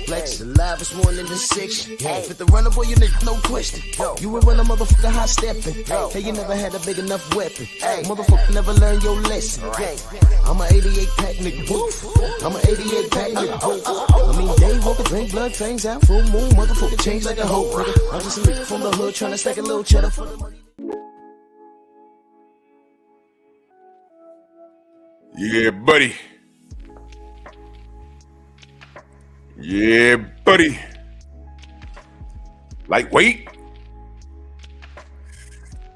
Flex, alive is more than the six. Fit the runner, boy, you nigga, no question. You will run a motherfucker high stepping. Hey, you never had a big enough weapon. Motherfucker never learned your lesson. I'm a 88 pack nigga. I'm a 88 pack nigga. I mean, day walker, drink blood, fangs out, full moon, motherfucker change like a hoe. I'm just a nigga from the hood trying to stack a little cheddar for the money. Yeah, buddy. Yeah, buddy. Lightweight.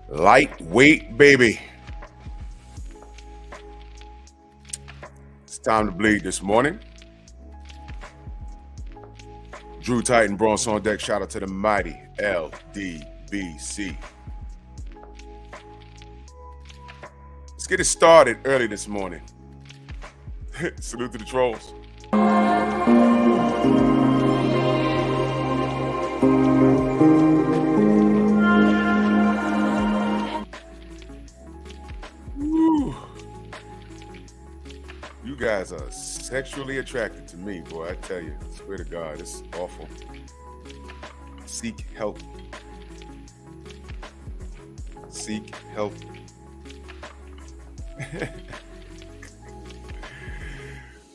Lightweight, baby. It's time to bleed this morning. Drew Titan, Bronx on deck. Shout out to the mighty LDBC. Let's get it started early this morning. Salute to the trolls. Woo. You guys are sexually attracted to me, boy. I tell you, I swear to God, it's awful. Seek help. Seek help.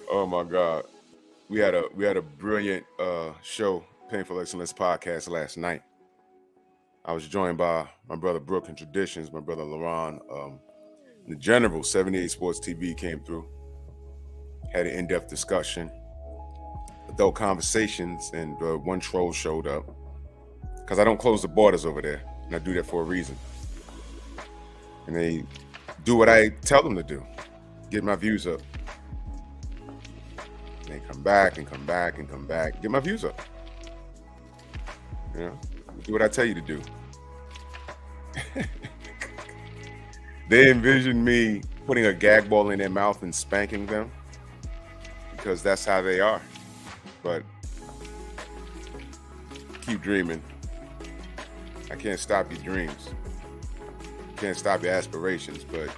Oh my God. We had a brilliant show, Painful Excellence podcast last night. I was joined by my brother Brooke and Traditions, my brother LaRon. The General, 78 Sports TV came through, had an in-depth discussion, adult conversations, and one troll showed up. Because I don't close the borders over there, and I do that for a reason. And they do what I tell them to do, get my views up. They come back and come back and come back, get my views up. You know, do what I tell you to do. They envision me putting a gag ball in their mouth and spanking them because that's how they are. But keep dreaming. I can't stop your dreams. Can't stop your aspirations, but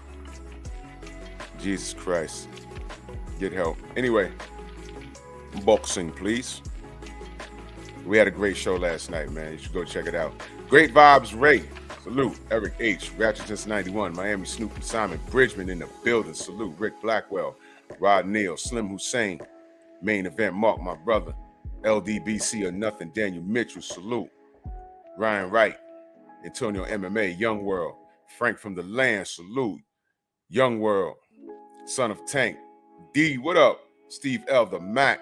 Jesus Christ, get help. Anyway, boxing, please. We had a great show last night, man. You should go check it out. Great Vibes Ray. Salute. Eric H. Ratchet since 91. Miami Snoop and Simon Bridgman in the building. Salute. Rick Blackwell. Rod Neal. Slim Hussein. Main event Mark, my brother. LDBC or nothing. Daniel Mitchell. Salute. Ryan Wright. Antonio MMA. Young World. Frank from the Land. Salute. Young World. Son of Tank. D. What up? Steve L. The Mac.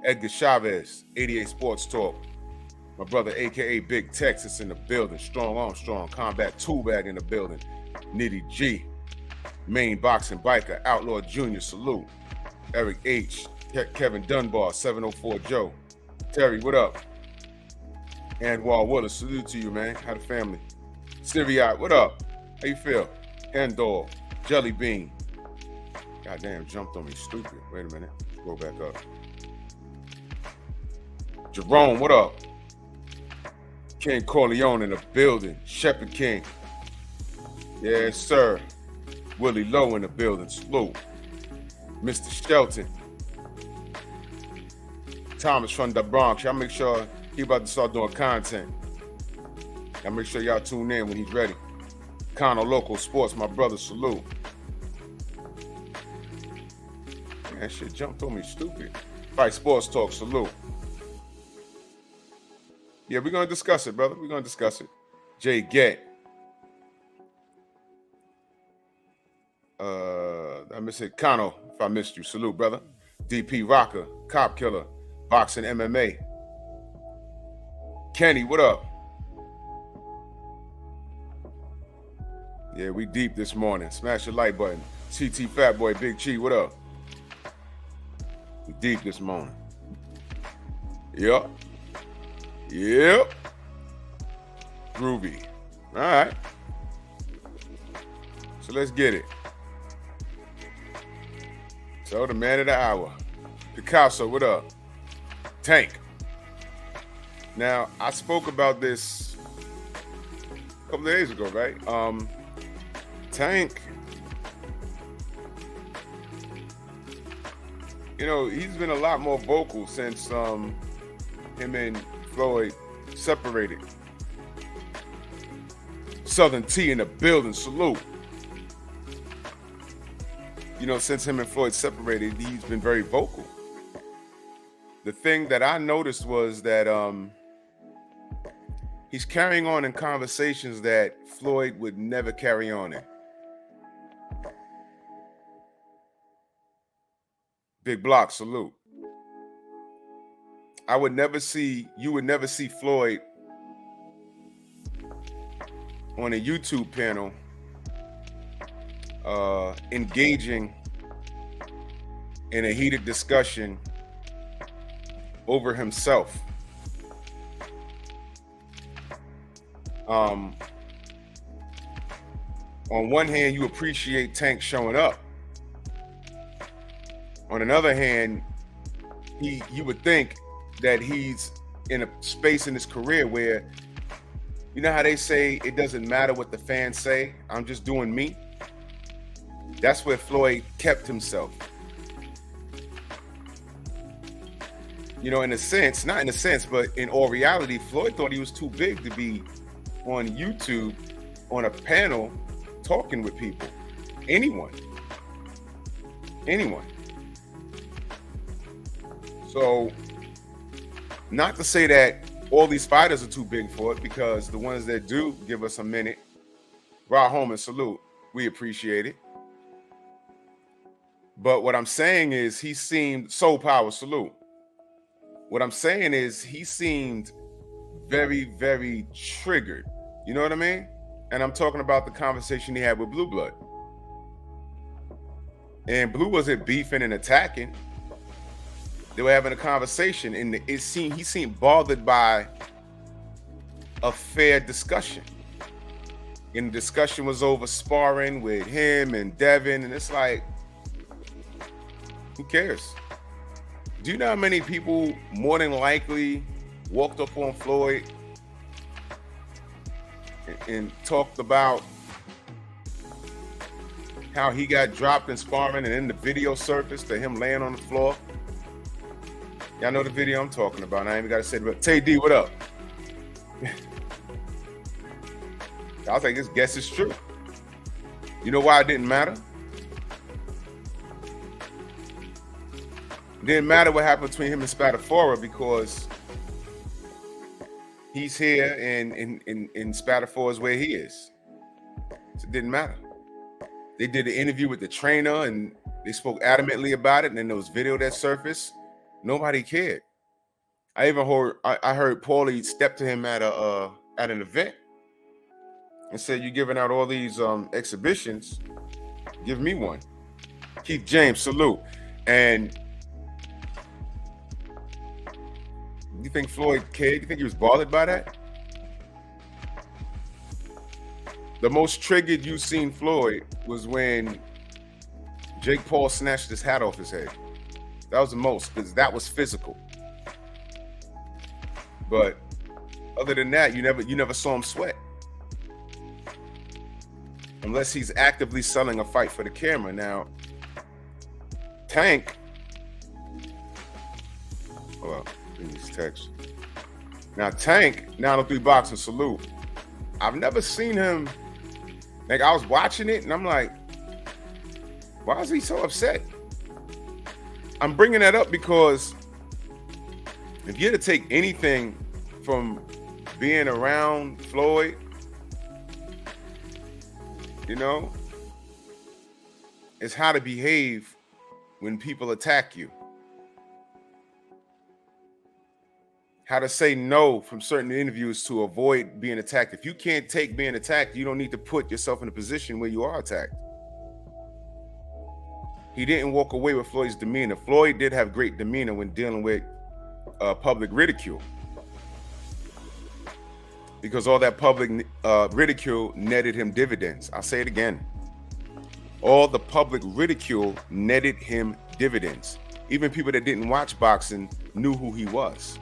Edgar Chavez, 88 Sports Talk. My brother, a.k.a. Big Texas in the building. Strong Armstrong, Combat Tool Bag in the building. Nitty G, Main Boxing Biker, Outlaw Jr., salute. Eric H, Kevin Dunbar, 704 Joe. Terry, what up? Anwar Willis, salute to you, man. How the family? Syriot, what up? How you feel? Endor, Jelly Bean. Goddamn, jumped on me, stupid. Wait a minute, go back up. Jerome, what up? King Corleone in the building. Shepherd King. Yes, sir. Willie Lowe in the building. Salute. Mr. Shelton. Thomas from the Bronx. Y'all make sure he about to start doing content. Y'all make sure y'all tune in when he's ready. Connor Local Sports, my brother, salute. That shit jumped on me, stupid. Fight Sports Talk, salute. Yeah, we're going to discuss it, brother. We're going to discuss it. Jay Gett. I missed it. Kano, if I missed you. Salute, brother. DP Rocker, Cop Killer, Boxing MMA. Kenny, what up? Yeah, we deep this morning. Smash the like button. CT Fat Boy, Big Chi, what up? We deep this morning. Yep. Yep. Groovy. All right. So let's get it. So the man of the hour. Picasso, what up? Tank. Now, I spoke about this a couple of days ago, right? Tank, you know, he's been a lot more vocal since him and Floyd separated. Southern T in the building, salute. You know, since him and Floyd separated, he's been very vocal. The thing that I noticed was that he's carrying on in conversations that Floyd would never carry on in. Big Block, salute. You would never see Floyd on a YouTube panel engaging in a heated discussion over himself. On one hand, you appreciate Tank showing up. On another hand, you would think that he's in a space in his career where, you know how they say it doesn't matter what the fans say, I'm just doing me? That's where Floyd kept himself. You know, in a sense, not in a sense, but in all reality, Floyd thought he was too big to be on YouTube on a panel talking with people. Anyone. So, not to say that all these fighters are too big for it, because the ones that do give us a minute, Rod Holman, salute. We appreciate it. But what I'm saying is he seemed, Soul Power, salute. What I'm saying is he seemed very, very triggered. You know what I mean? And I'm talking about the conversation he had with Blue Blood. And Blue wasn't beefing and attacking. They were having a conversation, and he seemed bothered by a fair discussion. And the discussion was over sparring with him and Devin, and it's like, who cares? Do you know how many people more than likely walked up on Floyd and talked about how he got dropped in sparring, and then the video surfaced to him laying on the floor? Y'all know the video I'm talking about. I ain't even got to say it. Tay D, what up? I was like, this guess is true. You know why it didn't matter? It didn't matter what happened between him and Spatafora, because he's here and Spatafora is where he is. So it didn't matter. They did an interview with the trainer and they spoke adamantly about it, and then there was video that surfaced. Nobody cared. I heard Paulie step to him at an event and said, "You're giving out all these exhibitions. Give me one." Keith James, salute. And you think Floyd cared? You think he was bothered by that? The most triggered you seen Floyd was when Jake Paul snatched his hat off his head. That was the most, because that was physical. But other than that, you never saw him sweat. Unless he's actively selling a fight for the camera. Now, Tank, well, in this text. Now, Tank, 903 Boxing, salute. I've never seen him, like, I was watching it and I'm like, why is he so upset? I'm bringing that up because if you're to take anything from being around Floyd, you know, it's how to behave when people attack you. How to say no from certain interviews to avoid being attacked. If you can't take being attacked, you don't need to put yourself in a position where you are attacked. He didn't walk away with Floyd's demeanor. Floyd did have great demeanor when dealing with public ridicule, because all that public ridicule netted him dividends. I'll say it again. All the public ridicule netted him dividends. Even people that didn't watch boxing knew who he was.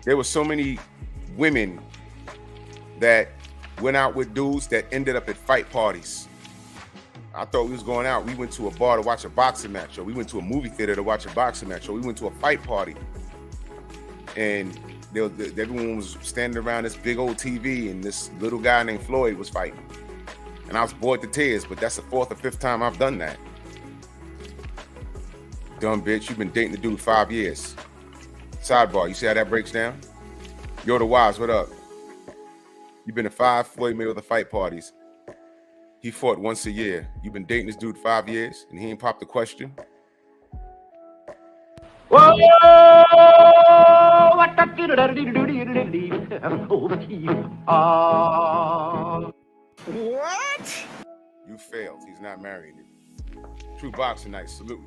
There were so many women that went out with dudes that ended up at fight parties. I thought we was going out. We went to a bar to watch a boxing match, or we went to a movie theater to watch a boxing match, or we went to a fight party. And everyone was standing around this big old TV, and this little guy named Floyd was fighting. And I was bored to tears, but that's the 4th or 5th time I've done that. Dumb bitch, you've been dating the dude 5 years. Sidebar, you see how that breaks down? Yo, the Wives, what up? You've been to 5 Floyd Mayweather fight parties. He fought once a year. You've been dating this dude 5 years, and he ain't popped the question? Whoa! What? You failed. He's not marrying you. True boxing night. Salute.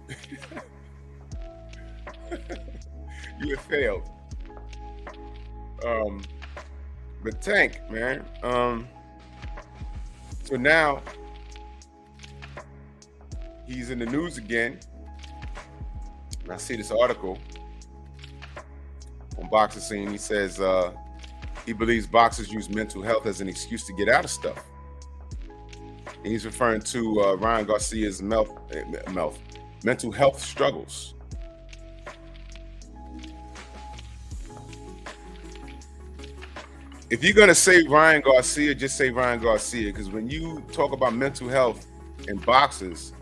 You have failed. But Tank, man. So now he's in the news again. And I see this article on Boxing Scene. He says he believes boxers use mental health as an excuse to get out of stuff. And he's referring to Ryan Garcia's mental health struggles. If you're going to say Ryan Garcia, just say Ryan Garcia, because when you talk about mental health in boxers,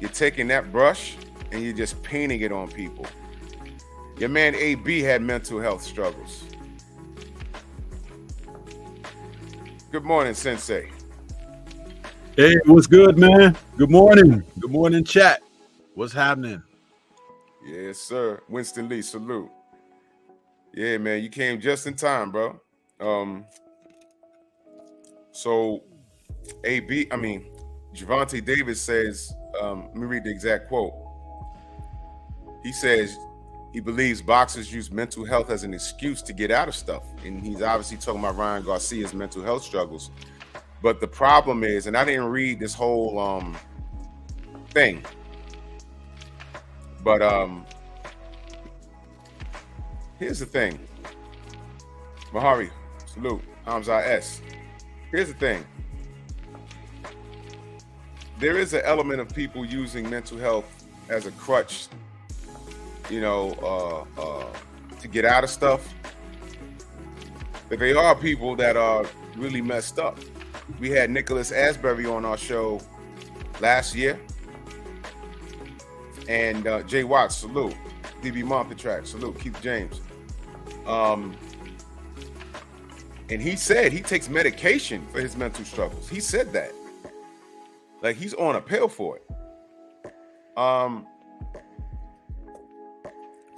you're taking that brush and you're just painting it on people. Your man AB had mental health struggles. Good morning, Sensei. Hey, what's good, man? Good morning. Good morning, chat. What's happening? Yes, sir. Winston Lee, salute. Yeah, man, you came just in time, bro. So Gervonta Davis says, let me read the exact quote. He says he believes boxers use mental health as an excuse to get out of stuff. And he's obviously talking about Ryan Garcia's mental health struggles. But the problem is, and I didn't read this whole thing, but here's the thing. Mahari, salute. Hamza S. Here's the thing. There is an element of people using mental health as a crutch, to get out of stuff. But they are people that are really messed up. We had Nicholas Asbury on our show last year. And Jay Watts, salute. DB Montetrack, salute. Keith James. And he said he takes medication for his mental struggles. He said that. Like, he's on a pill for it.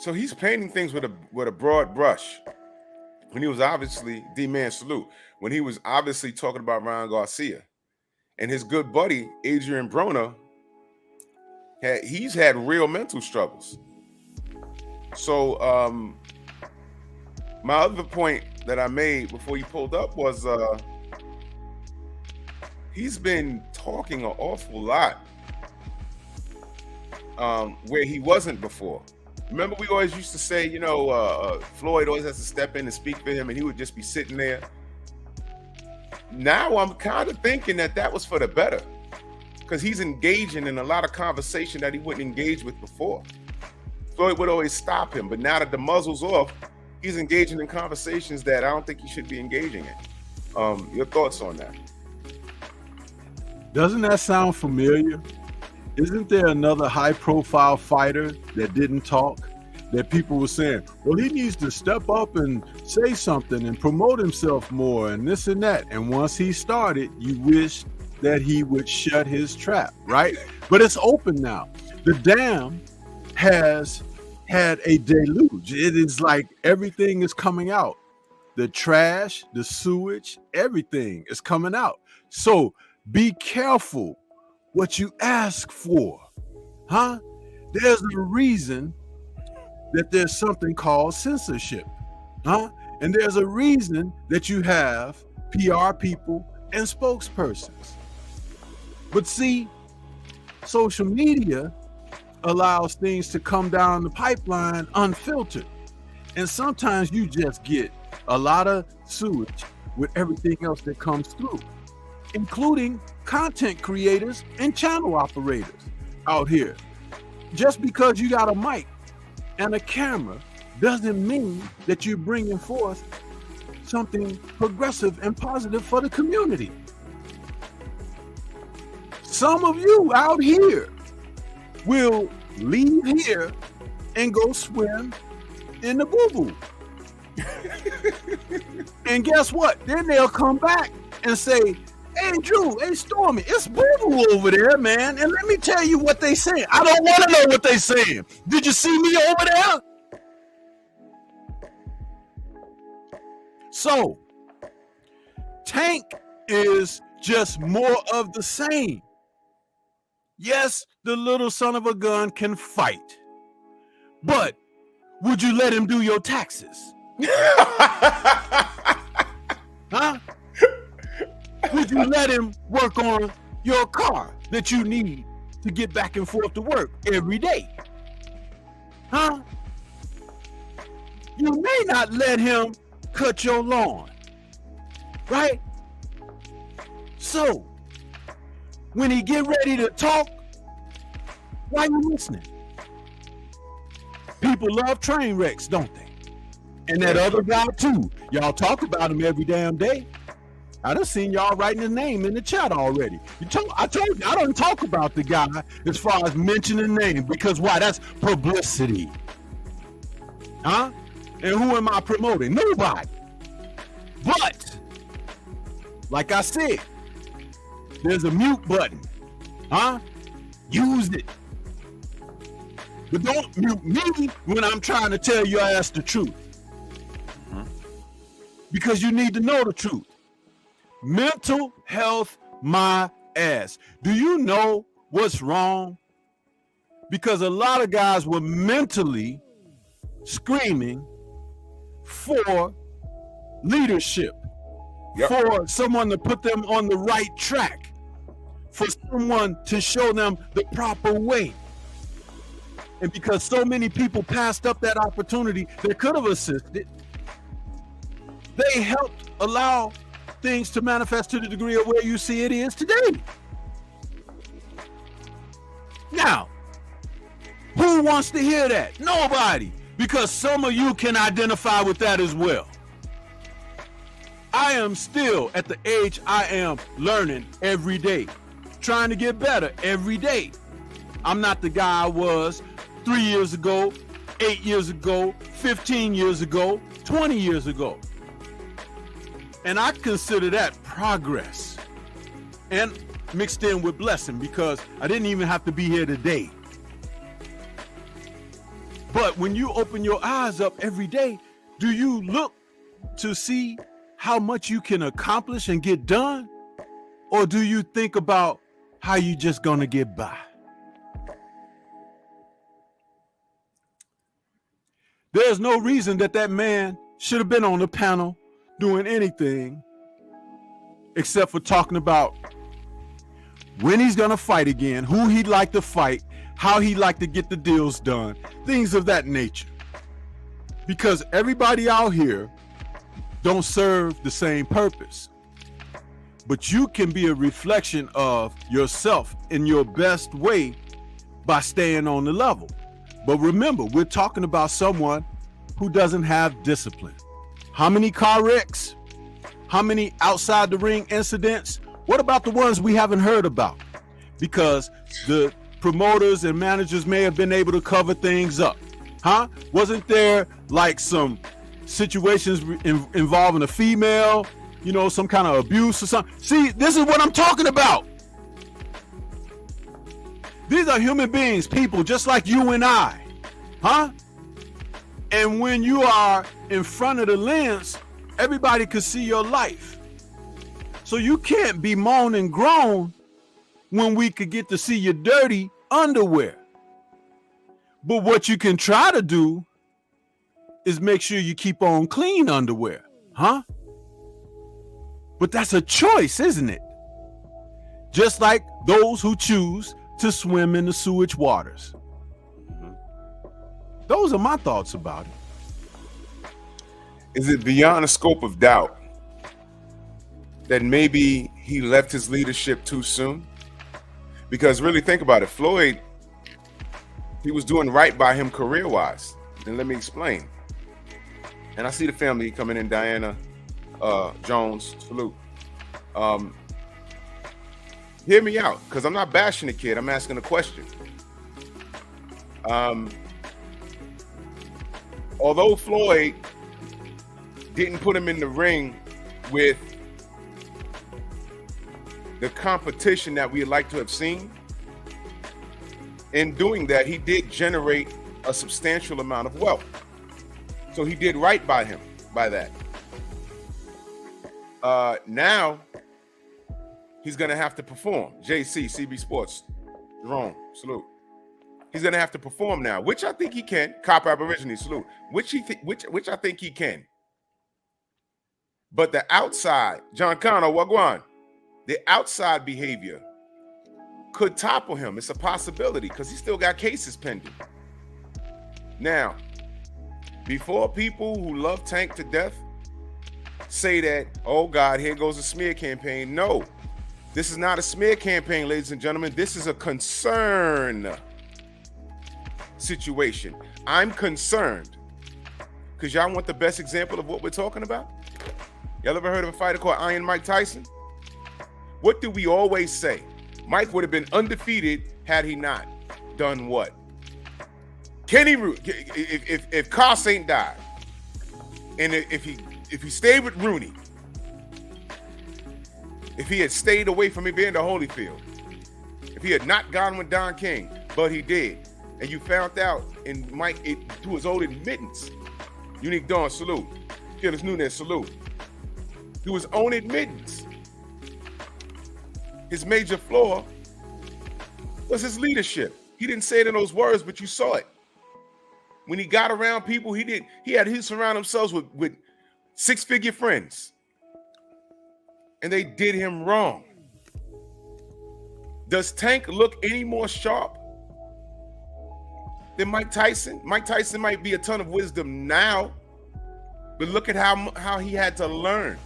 So he's painting things with a broad brush. When he was obviously, D-Man, salute. When he was obviously talking about Ryan Garcia. And his good buddy, Adrian Broner, he's had real mental struggles. So my other point that I made before you pulled up was he's been talking an awful lot where he wasn't before. Remember, we always used to say, Floyd always has to step in and speak for him, and he would just be sitting there. Now I'm kind of thinking that was for the better, because he's engaging in a lot of conversation that he wouldn't engage with before. Floyd would always stop him, but now that the muzzle's off, he's engaging in conversations that I don't think he should be engaging in. Your thoughts on that? Doesn't that sound familiar? Isn't there another high-profile fighter that didn't talk, that people were saying, well, he needs to step up and say something and promote himself more and this and that. And once he started, you wish that he would shut his trap, right? But it's open now. The dam has had a deluge. It is like everything is coming out. The trash, the sewage, everything is coming out. So be careful what you ask for, huh? There's a reason that there's something called censorship, huh? And there's a reason that you have PR people and spokespersons. But see, social media allows things to come down the pipeline unfiltered. And sometimes you just get a lot of sewage with everything else that comes through, including content creators and channel operators out here. Just because you got a mic and a camera doesn't mean that you're bringing forth something progressive and positive for the community. Some of you out here will leave here and go swim in the boo-boo. And guess what? Then they'll come back and say, hey, Drew, hey, Stormy, it's boo-boo over there, man. And let me tell you what they saying. I don't want to know what they saying. Did you see me over there? So, Tank is just more of the same. Yes, the little son of a gun can fight, but would you let him do your taxes? Huh? Would you let him work on your car that you need to get back and forth to work every day? Huh? You may not let him cut your lawn, right? So, when he get ready to talk, why you listening? People love train wrecks, don't they? And that other guy too. Y'all talk about him every damn day. I done seen y'all writing his name in the chat already. I told you, I don't talk about the guy as far as mentioning name, because why? That's publicity. Huh? And who am I promoting? Nobody. But, like I said, there's a mute button. Huh? Use it. But don't mute me when I'm trying to tell your ass the truth. Because you need to know the truth. Mental health, my ass. Do you know what's wrong? Because a lot of guys were mentally screaming for leadership, for someone to put them on the right track, for someone to show them the proper way. And because so many people passed up that opportunity that could have assisted, they helped allow things to manifest to the degree of where you see it is today. Now, who wants to hear that? Nobody, because some of you can identify with that as well. I am still at the age I am learning every day, trying to get better every day. I'm not the guy I was 3 years ago, 8 years ago, 15 years ago, 20 years ago. And I consider that progress and mixed in with blessing, because I didn't even have to be here today. But when you open your eyes up every day, do you look to see how much you can accomplish and get done? Or do you think about how you just gonna get by? There's no reason that man should have been on the panel doing anything except for talking about when he's gonna fight again, who he'd like to fight, how he'd like to get the deals done, things of that nature. Because everybody out here don't serve the same purpose. But you can be a reflection of yourself in your best way by staying on the level. But remember, we're talking about someone who doesn't have discipline. How many car wrecks? How many outside the ring incidents? What about the ones we haven't heard about? Because the promoters and managers may have been able to cover things up. Huh? Wasn't there like some situations involving a female, you know, some kind of abuse or something? See, this is what I'm talking about. These are human beings, people just like you and I. Huh? And when you are in front of the lens, everybody could see your life. So you can't be moan and groan when we could get to see your dirty underwear. But what you can try to do is make sure you keep on clean underwear, huh? But that's a choice, isn't it? Just like those who choose to swim in the sewage waters. Those are my thoughts about it. Is it beyond the scope of doubt that maybe he left his leadership too soon? Because really think about it, Floyd, he was doing right by him career-wise. And let me explain. And I see the family coming in, Diana, Jones, salute. Hear me out, because I'm not bashing the kid. I'm asking a question. Although Floyd didn't put him in the ring with the competition that we'd like to have seen, in doing that, he did generate a substantial amount of wealth. So he did right by him by that. Now he's going to have to perform. JC, CB Sports, Jerome, salute. He's going to have to perform now, which I think he can. Cop Aborigine, salute. Which I think he can. But the outside, John Connor, Wagwan, the outside behavior could topple him. It's a possibility because he still got cases pending. Now, before people who love Tank to death say that, oh God, here goes a smear campaign. No, this is not a smear campaign, ladies and gentlemen. This is a concern situation. I'm concerned because y'all want the best example of what we're talking about. Y'all ever heard of a fighter called Iron Mike Tyson? What do we always say? Mike would have been undefeated had he not done what? Kenny Rooney, if Koss ain't died, and if he stayed with Rooney, if he had stayed away from Evander Holyfield, if he had not gone with Don King, but he did, and you found out in Mike to his own admittance, Unique Dawn, salute. Felix Nunes, salute. To his own admittance, his major flaw was his leadership. He didn't say it in those words, but you saw it. When he got around people, he surrounded himself with six-figure friends. And they did him wrong. Does Tank look any more sharp than Mike Tyson? Mike Tyson might be a ton of wisdom now, but look at how he had to learn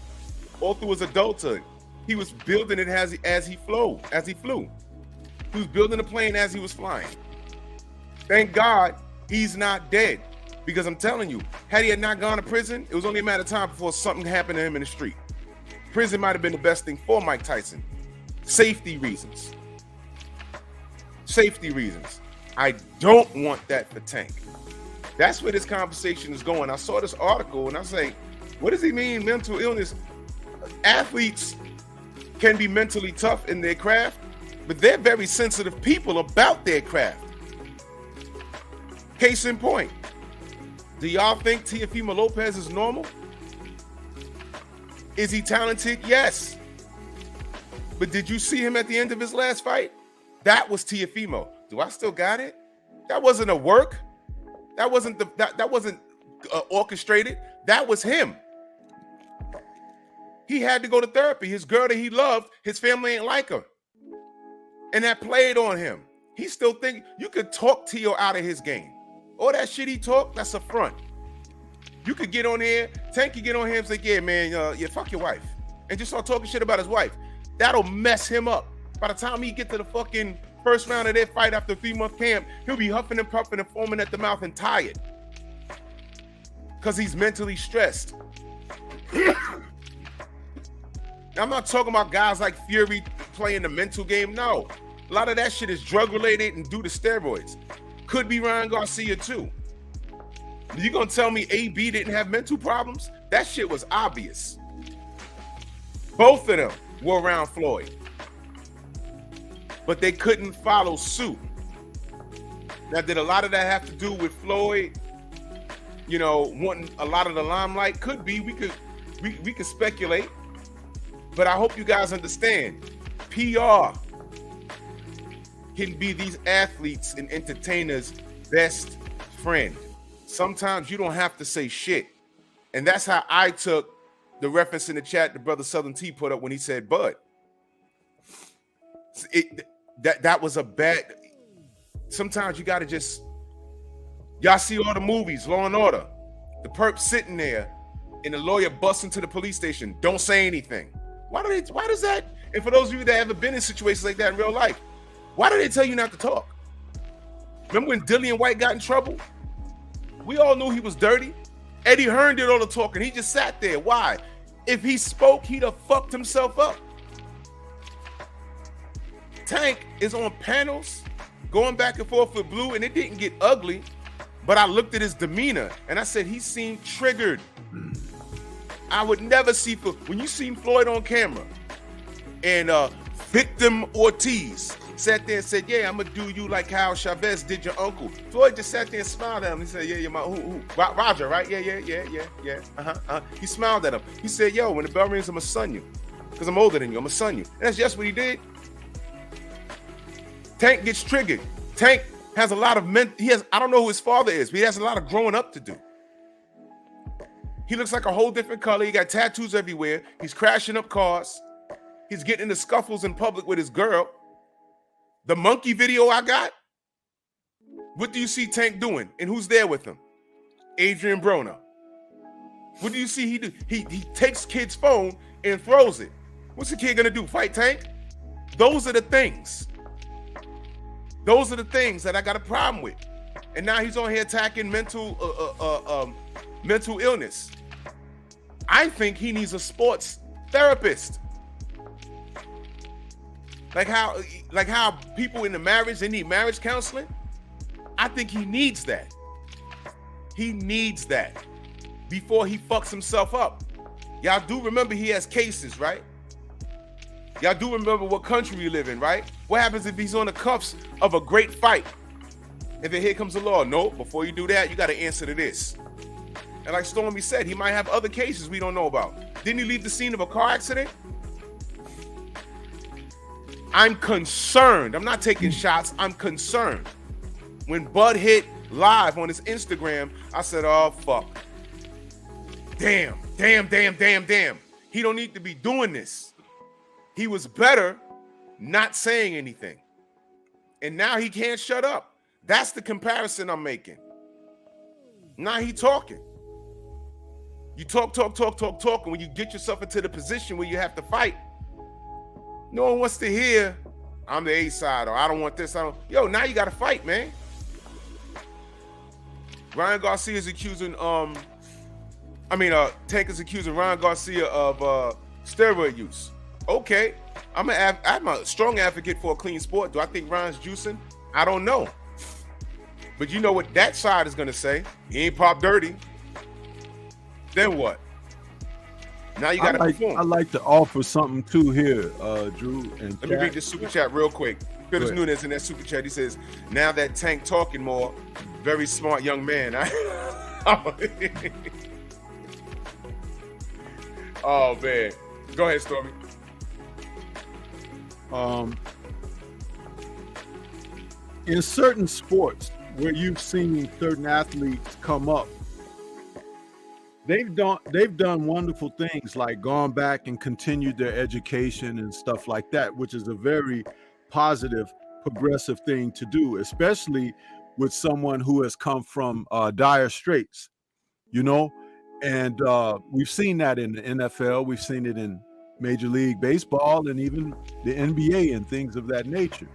all through his adulthood. He was building it as he flew. He was building the plane as he was flying. Thank God he's not dead. Because I'm telling you, had he not gone to prison, it was only a matter of time before something happened to him in the street. Prison might have been the best thing for Mike Tyson. Safety reasons. Safety reasons. I don't want that for Tank. That's where this conversation is going. I saw this article and I was like, what does he mean mental illness? Athletes can be mentally tough in their craft, but they're very sensitive people about their craft. Case in point, do y'all think Teofimo Lopez is normal? Is he talented? Yes. But did you see him at the end of his last fight? That was Teofimo. Do I still got it? That wasn't a work. That wasn't orchestrated. That was him. He had to go to therapy. His girl that he loved, his family ain't like her. And that played on him. He still think you could talk Tio out of his game. All that shit he talked, that's a front. You could get on here, Tank could get on here and say, yeah, man, fuck your wife. And just start talking shit about his wife. That'll mess him up. By the time he get to the fucking first round of their fight after a 3-month camp, he'll be huffing and puffing and foaming at the mouth and tired. Because he's mentally stressed. I'm not talking about guys like Fury playing the mental game. No. A lot of that shit is drug-related and due to steroids. Could be Ryan Garcia, too. You gonna tell me AB didn't have mental problems? That shit was obvious. Both of them were around Floyd. But they couldn't follow suit. Now, did a lot of that have to do with Floyd, wanting a lot of the limelight? Could be. We could speculate. But I hope you guys understand, PR can be these athletes and entertainers' best friend. Sometimes you don't have to say shit. And that's how I took the reference in the chat the brother Southern T put up when he said Bud. That was a bad. Sometimes you gotta just, y'all see all the movies, Law and Order, the perp sitting there and the lawyer busts into the police station, don't say anything. Why does that? And for those of you that haven't been in situations like that in real life, why do they tell you not to talk? Remember when Dillian White got in trouble? We all knew he was dirty. Eddie Hearn did all the talking. He just sat there. Why? If he spoke, he'd have fucked himself up. Tank is on panels going back and forth with Blue, and it didn't get ugly, but I looked at his demeanor and I said he seemed triggered. I would never see, when you seen Floyd on camera and victim Ortiz sat there and said, yeah, I'm gonna do you like how Chavez did your uncle. Floyd just sat there and smiled at him. He said, yeah, my who? Roger, right? Yeah. He smiled at him. He said, yo, when the bell rings, I'm gonna son you, because I'm older than you. I'm gonna son you. And that's just what he did. Tank gets triggered. Tank has a lot of I don't know who his father is, but he has a lot of growing up to do. He looks like a whole different color. He got tattoos everywhere. He's crashing up cars. He's getting into scuffles in public with his girl. The monkey video I got, what do you see Tank doing? And who's there with him? Adrian Broner. What do you see he do? He takes kid's phone and throws it. What's the kid gonna do? Fight Tank? Those are the things. Those are the things that I got a problem with. And now he's on here attacking mental illness. I think he needs a sports therapist. Like how people in the marriage, they need marriage counseling. I think he needs that. He needs that before he fucks himself up. Y'all do remember he has cases, right? Y'all do remember what country we live in, right? What happens if he's on the cuffs of a great fight? And then here comes the law. No, before you do that, you got to answer to this. And like Stormy said, he might have other cases we don't know about. Didn't he leave the scene of a car accident? I'm concerned. I'm not taking shots. I'm concerned. When Bud hit live on his Instagram, I said, oh, fuck. Damn. He don't need to be doing this. He was better not saying anything. And now he can't shut up. That's the comparison I'm making. Now he talking. You talk. And when you get yourself into the position where you have to fight, no one wants to hear, I'm the A side, or I don't want this. Yo, now you got to fight, man. Ryan Garcia is accusing, Tank is accusing Ryan Garcia of steroid use. Okay, I'm a strong advocate for a clean sport. Do I think Ryan's juicing? I don't know. But you know what that side is going to say? He ain't pop dirty. Then what? Now you got to perform. I'd like to offer something too here, Drew. And let me read this super chat real quick. Phyllis Nunes in that super chat, he says, now that Tank talking more, very smart young man. Oh, man. Go ahead, Stormy. In certain sports where you've seen certain athletes come up, they've done wonderful things like gone back and continued their education and stuff like that, which is a very positive, progressive thing to do, especially with someone who has come from dire straits, you know. And we've seen that in the NFL, we've seen it in Major League Baseball, and even the NBA and things of that nature.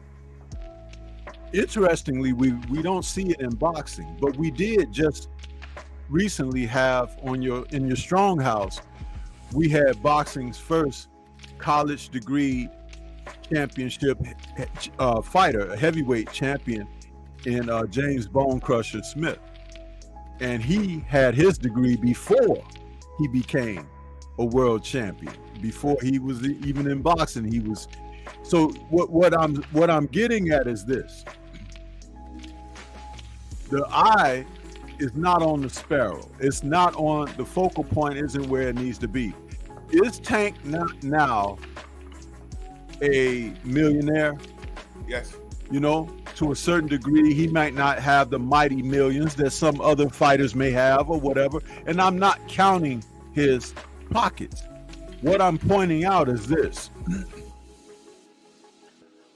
Interestingly, we don't see it in boxing, but we did just recently have in your strong house, we had boxing's first college degree championship fighter, a heavyweight champion in James Bone Crusher Smith. And he had his degree before he became a world champion. Before he was even in boxing, he was. So what I'm getting at is this: the eye is not on the sparrow. It's not on the focal point. Isn't where it needs to be. Is Tank now a millionaire? Yes. You know, to a certain degree. He might not have the mighty millions that some other fighters may have or whatever. And I'm not counting his pockets. What I'm pointing out is this.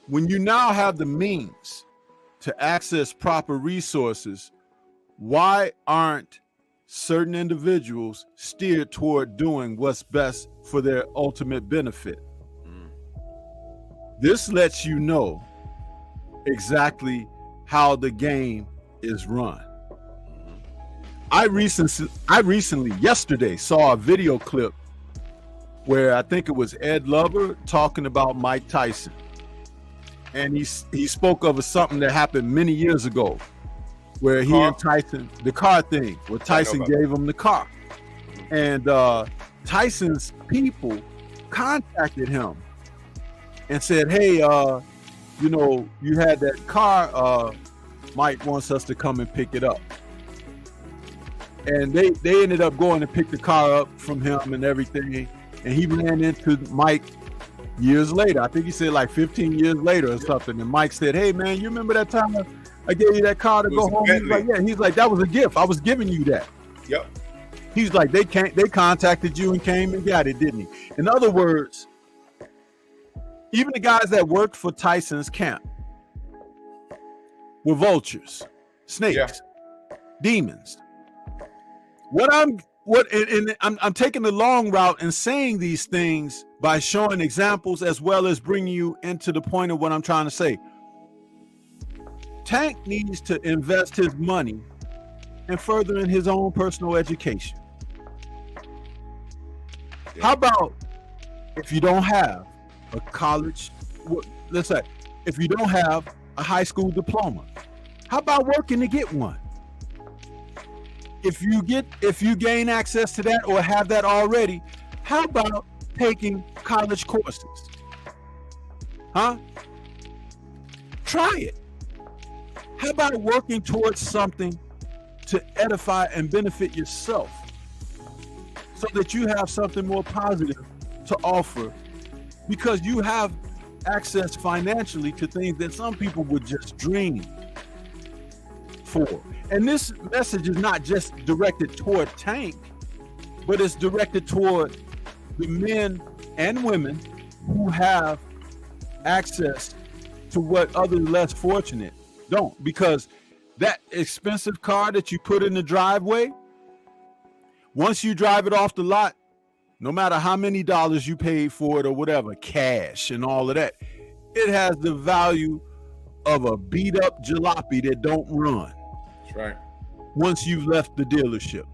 When you now have the means to access proper resources, why aren't certain individuals steered toward doing what's best for their ultimate benefit? This lets you know exactly how the game is run. I recently, yesterday, saw a video clip where I think it was Ed Lover talking about Mike Tyson. And he spoke of something that happened many years ago where he and Tyson, the car thing, where Tyson gave him the car. And Tyson's people contacted him and said, hey, you know, you had that car, Mike wants us to come and pick it up. And they ended up going and picked the car up from him and everything. And he ran into Mike years later. I think he said like 15 years later or something. And Mike said, hey, man, you remember that time I gave you that car to go home? He's like, yeah. He's like, that was a gift. I was giving you that. Yep. He's like, they contacted you and came and got it, didn't he? In other words, even the guys that worked for Tyson's camp were vultures, snakes, demons. I'm taking the long route and saying these things by showing examples as well as bringing you into the point of what I'm trying to say. Tank needs to invest his money in furthering his own personal education. How about if you don't have a college, let's say, if you don't have a high school diploma, how about working to get one? If you gain access to that or have that already, how about taking college courses? Huh? Try it. How about working towards something to edify and benefit yourself so that you have something more positive to offer, because you have access financially to things that some people would just dream for. And this message is not just directed toward Tank, but it's directed toward the men and women who have access to what others less fortunate don't. Because that expensive car that you put in the driveway, once you drive it off the lot, no matter how many dollars you paid for it or whatever, cash and all of that, it has the value of a beat up jalopy that don't run. That's right. Once you've left the dealership.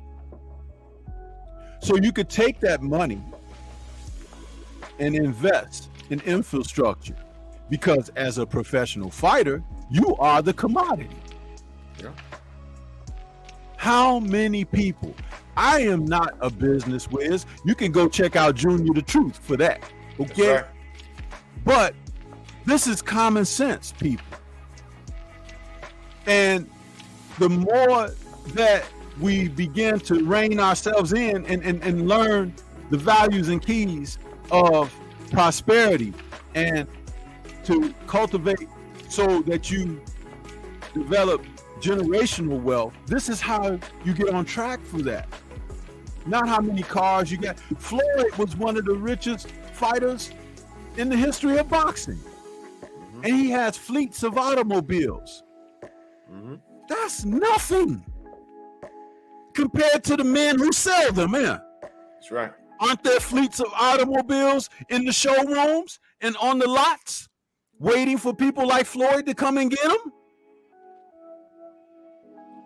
So you could take that money and invest in infrastructure, because as a professional fighter, you are the commodity. Yeah. How many people? I am not a business whiz. You can go check out Junior the Truth for that. Okay. Right. But this is common sense, people. And the more that we begin to rein ourselves in and learn the values and keys of prosperity and to cultivate so that you develop generational wealth, this is how you get on track for that. Not how many cars you got. Floyd was one of the richest fighters in the history of boxing. Mm-hmm. And he has fleets of automobiles. Mm-hmm. That's nothing compared to the men who sell them, man. That's right. Aren't there fleets of automobiles in the showrooms and on the lots waiting for people like Floyd to come and get them?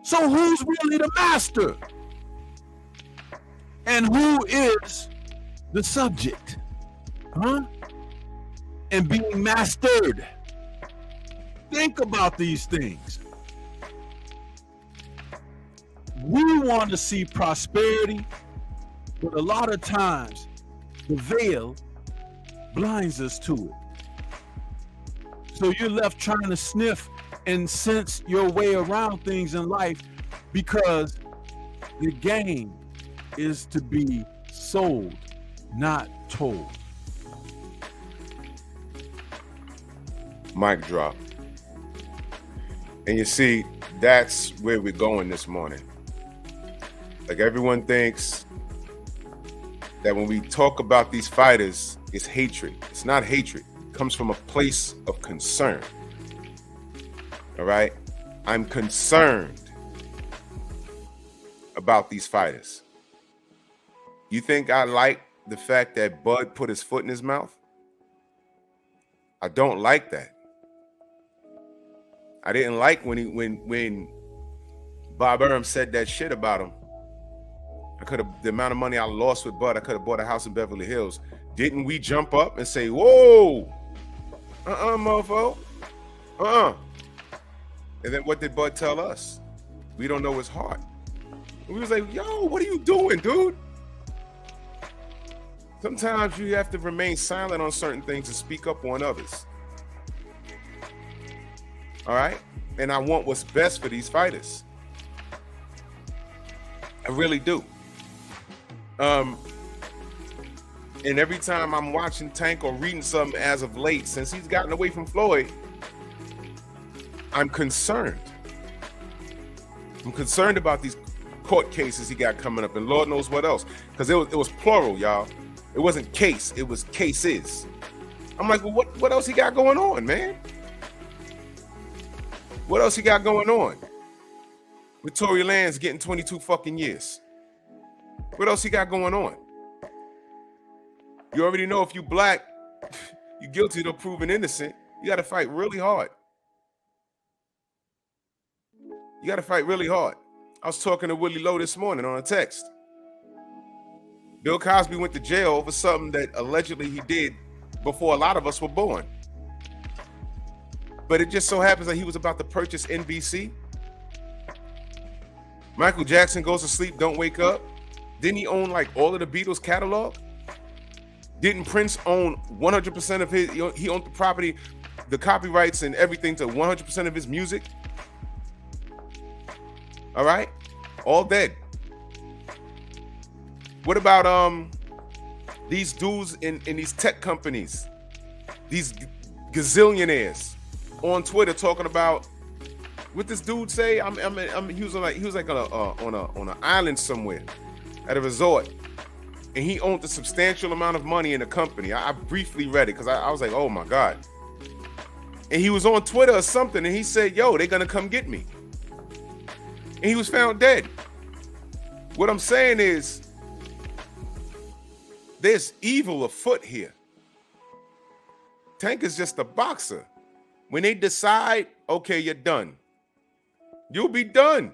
So who's really the master? And who is the subject? Huh? And being mastered. Think about these things. We want to see prosperity, but a lot of times the veil blinds us to it. So you're left trying to sniff and sense your way around things in life, because the game is to be sold, not told. Mic drop. And you see, that's where we're going this morning. Like, everyone thinks that when we talk about these fighters, it's hatred. It's not hatred. It comes from a place of concern. All right? I'm concerned about these fighters. You think I like the fact that Bud put his foot in his mouth? I don't like that. I didn't like when Bob Arum said that shit about him. The amount of money I lost with Bud, I could have bought a house in Beverly Hills. Didn't we jump up and say, whoa, mofo, And then what did Bud tell us? We don't know his heart. And we was like, yo, what are you doing, dude? Sometimes you have to remain silent on certain things and speak up on others. All right? And I want what's best for these fighters. I really do. And every time I'm watching Tank or reading something as of late, since he's gotten away from Floyd, I'm concerned. I'm concerned about these court cases he got coming up, and Lord knows what else. Because it was plural, y'all. It wasn't case, it was cases. I'm like, well, what else he got going on, man? What else he got going on? With Tory Lanez getting 22 fucking years. What else he got going on? You already know if you black, you're guilty till proven innocent. You got to fight really hard. You got to fight really hard. I was talking to Willie Lowe this morning on a text. Bill Cosby went to jail over something that allegedly he did before a lot of us were born. But it just so happens that he was about to purchase NBC. Michael Jackson goes to sleep, don't wake up. Didn't he own like all of the Beatles catalog? Didn't Prince own 100% of his, he owned the property, the copyrights and everything to 100% of his music? All right, all dead. What about these dudes in these tech companies, these gazillionaires on Twitter talking about what this dude say? He was like on an island somewhere at a resort, and he owned a substantial amount of money in a company. I briefly read it because I was like, oh my God. And he was on Twitter or something, and he said, yo, they're gonna come get me. And he was found dead. What I'm saying is, there's evil afoot here. Tank is just a boxer. When they decide, okay, you're done, you'll be done.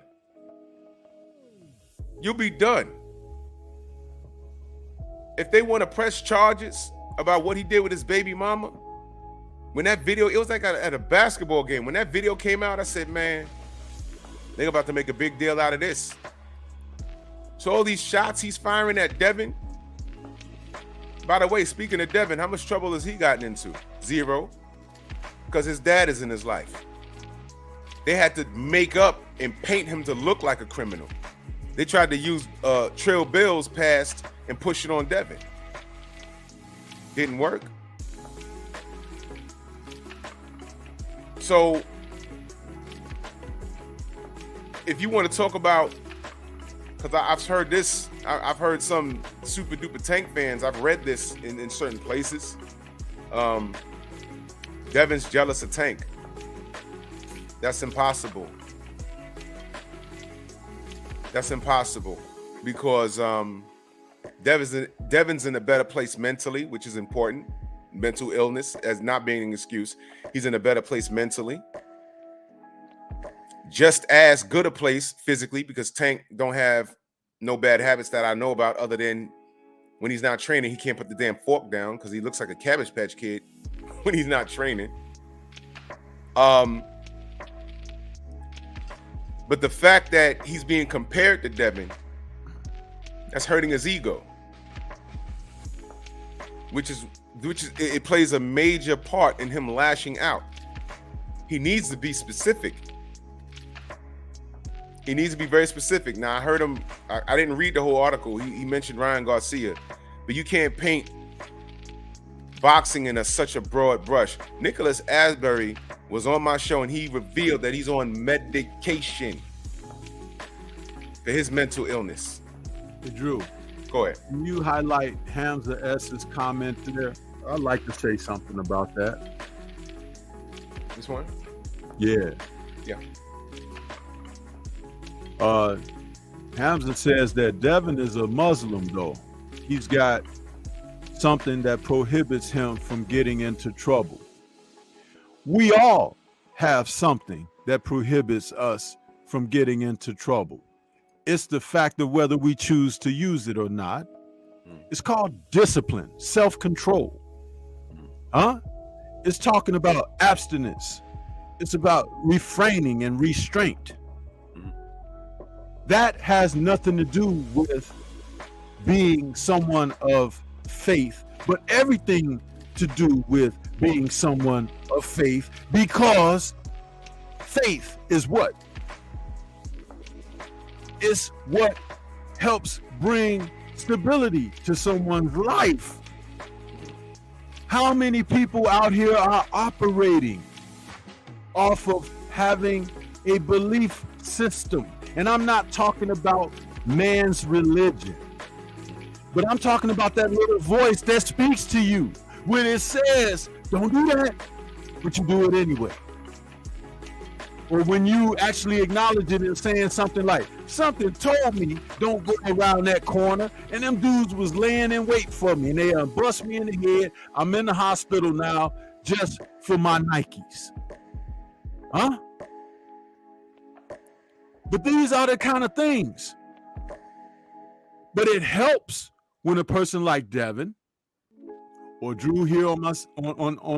You'll be done. If they want to press charges about what he did with his baby mama, when that video, it was like at a basketball game. When that video came out, I said, man, they're about to make a big deal out of this. So all these shots he's firing at Devin. By the way, speaking of Devin, how much trouble has he gotten into? 0. Because his dad is in his life. They had to make up and paint him to look like a criminal. They tried to use Trill Bill's past and push it on Devin. Didn't work. So if you want to talk about, because I've heard this, I've heard some super duper Tank fans, I've read this in certain places. Devin's jealous of Tank. That's impossible. That's impossible because Devin's in a better place mentally, which is important. Mental illness as not being an excuse. He's in a better place mentally. Just as good a place physically, because Tank don't have no bad habits that I know about, other than when he's not training, he can't put the damn fork down because he looks like a Cabbage Patch Kid when he's not training. But the fact that he's being compared to Devin, that's hurting his ego, which is it plays a major part in him lashing out. He needs to be specific. He needs to be very specific. Now, I heard him, I didn't read the whole article. He mentioned Ryan Garcia, but you can't paint boxing in such a broad brush. Nicholas Asbury was on my show, and he revealed that he's on medication for his mental illness. Hey, Drew, Go ahead. can you highlight Hamza S's comment there? I'd like to say something about that. This one? Yeah. Yeah. Hamza says that Devin is a Muslim, though. He's got something that prohibits him from getting into trouble. We all have something that prohibits us from getting into trouble. It's the fact of whether we choose to use it or not. It's called discipline, self-control. It's talking about abstinence. It's about refraining and restraint. That has nothing to do with being someone of faith, but everything to do with being someone of faith, because faith is what? It's what helps bring stability to someone's life. How many people out here are operating off of having a belief system? And I'm not talking about man's religion, but I'm talking about that little voice that speaks to you when it says, don't do that, but you do it anyway. Or when you actually acknowledge it and saying something like, something told me don't go around that corner, and them dudes was laying in wait for me, and they bust me in the head. I'm in the hospital now just for my Nikes. But these are the kind of things. But it helps when a person like Devin or Drew here on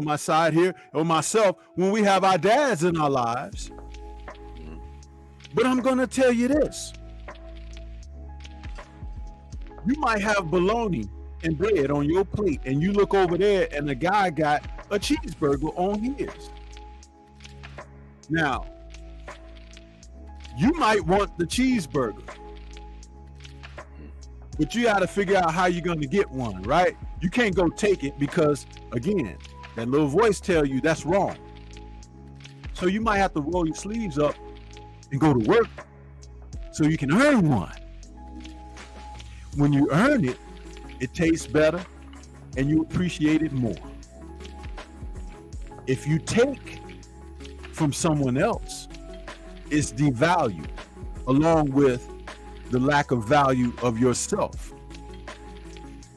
my side here, or myself, when we have our dads in our lives. But I'm going to tell you this. You might have bologna and bread on your plate, and you look over there and the guy got a cheeseburger on his. Now, you might want the cheeseburger, but you got to figure out how you're going to get one, right? You can't go take it because, again, that little voice tell you that's wrong. So you might have to roll your sleeves up and go to work so you can earn one. When you earn it, it tastes better and you appreciate it more. If you take from someone else, it's devalued, along with the lack of value of yourself.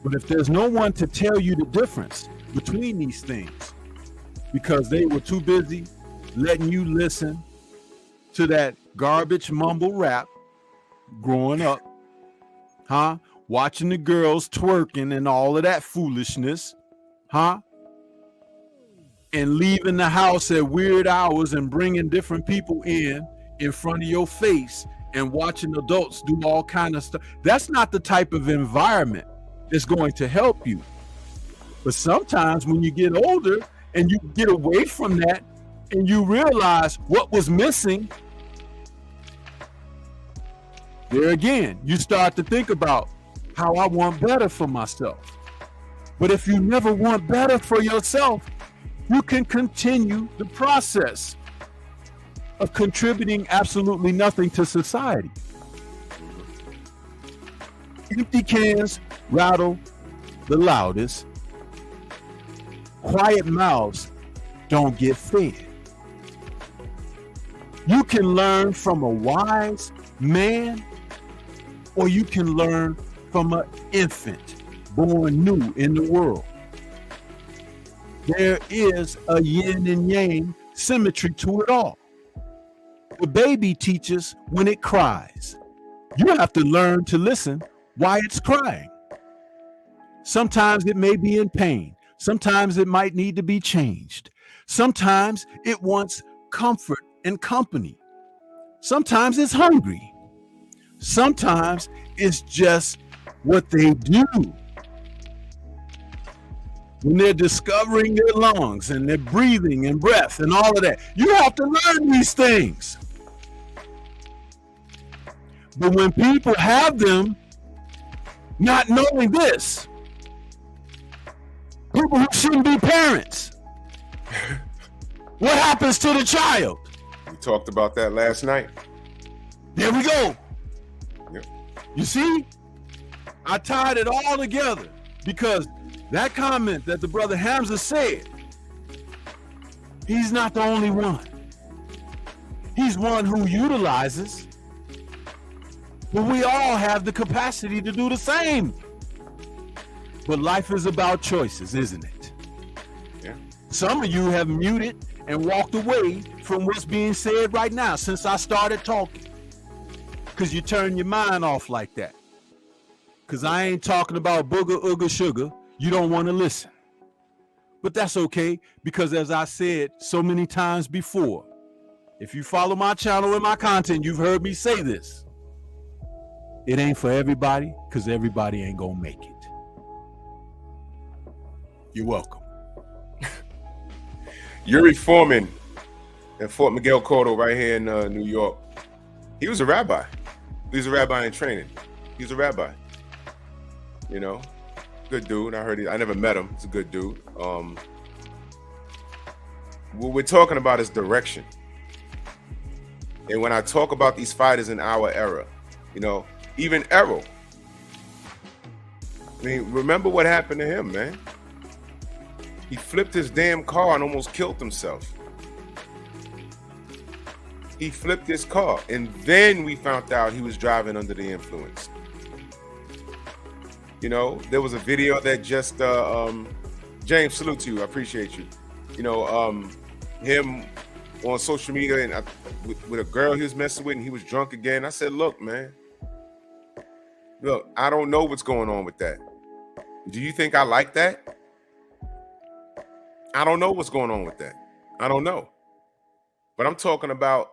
But if there's no one to tell you the difference between these things, because they were too busy letting you listen to that garbage mumble rap growing up, watching the girls twerking and all of that foolishness, and leaving the house at weird hours and bringing different people in front of your face and watching adults do all kind of stuff. That's not the type of environment that's going to help you. But sometimes when you get older and you get away from that and you realize what was missing, there again, you start to think about how I want better for myself. But if you never want better for yourself, you can continue the process of contributing absolutely nothing to society. Empty cans rattle the loudest. Quiet mouths don't get fed. You can learn from a wise man, or you can learn from an infant born new in the world. There is a yin and yang symmetry to it all. The baby teaches when it cries. You have to learn to listen why it's crying. Sometimes it may be in pain. Sometimes it might need to be changed. Sometimes it wants comfort and company. Sometimes it's hungry. Sometimes it's just what they do. When they're discovering their lungs and their breathing and breath and all of that, you have to learn these things. But when people have them not knowing this, people who shouldn't be parents, What happens to the child? We talked about that last night. There we go. Yep. You see? I tied it all together because that comment that the brother Hamza said, he's not the only one. He's one who utilizes, but we all have the capacity to do the same. But life is about choices, isn't it? Yeah. Some of you have muted and walked away from what's being said right now since I started talking, because you turn your mind off like that. Because I ain't talking about booger, ooga, sugar. You don't want to listen. But that's okay, because as I said so many times before, if you follow my channel and my content, you've heard me say this. It ain't for everybody, because everybody ain't gonna make it. You're welcome. Yuri Foreman in Fort Miguel Cotto right here in New York. He was a rabbi. He was a rabbi in training. He's a rabbi. You know, good dude. I never met him. He's a good dude. What we're talking about is direction. And when I talk about these fighters in our era, you know, even Errol. I mean, remember what happened to him, man. He flipped his damn car and almost killed himself. He flipped his car, and then we found out he was driving under the influence. You know, there was a video that just, James, salute to you. I appreciate you. You know, him on social media and with a girl he was messing with, and he was drunk again. I said, look, man, look, I don't know what's going on with that. Do you think I like that? I don't know what's going on with that. I don't know. But I'm talking about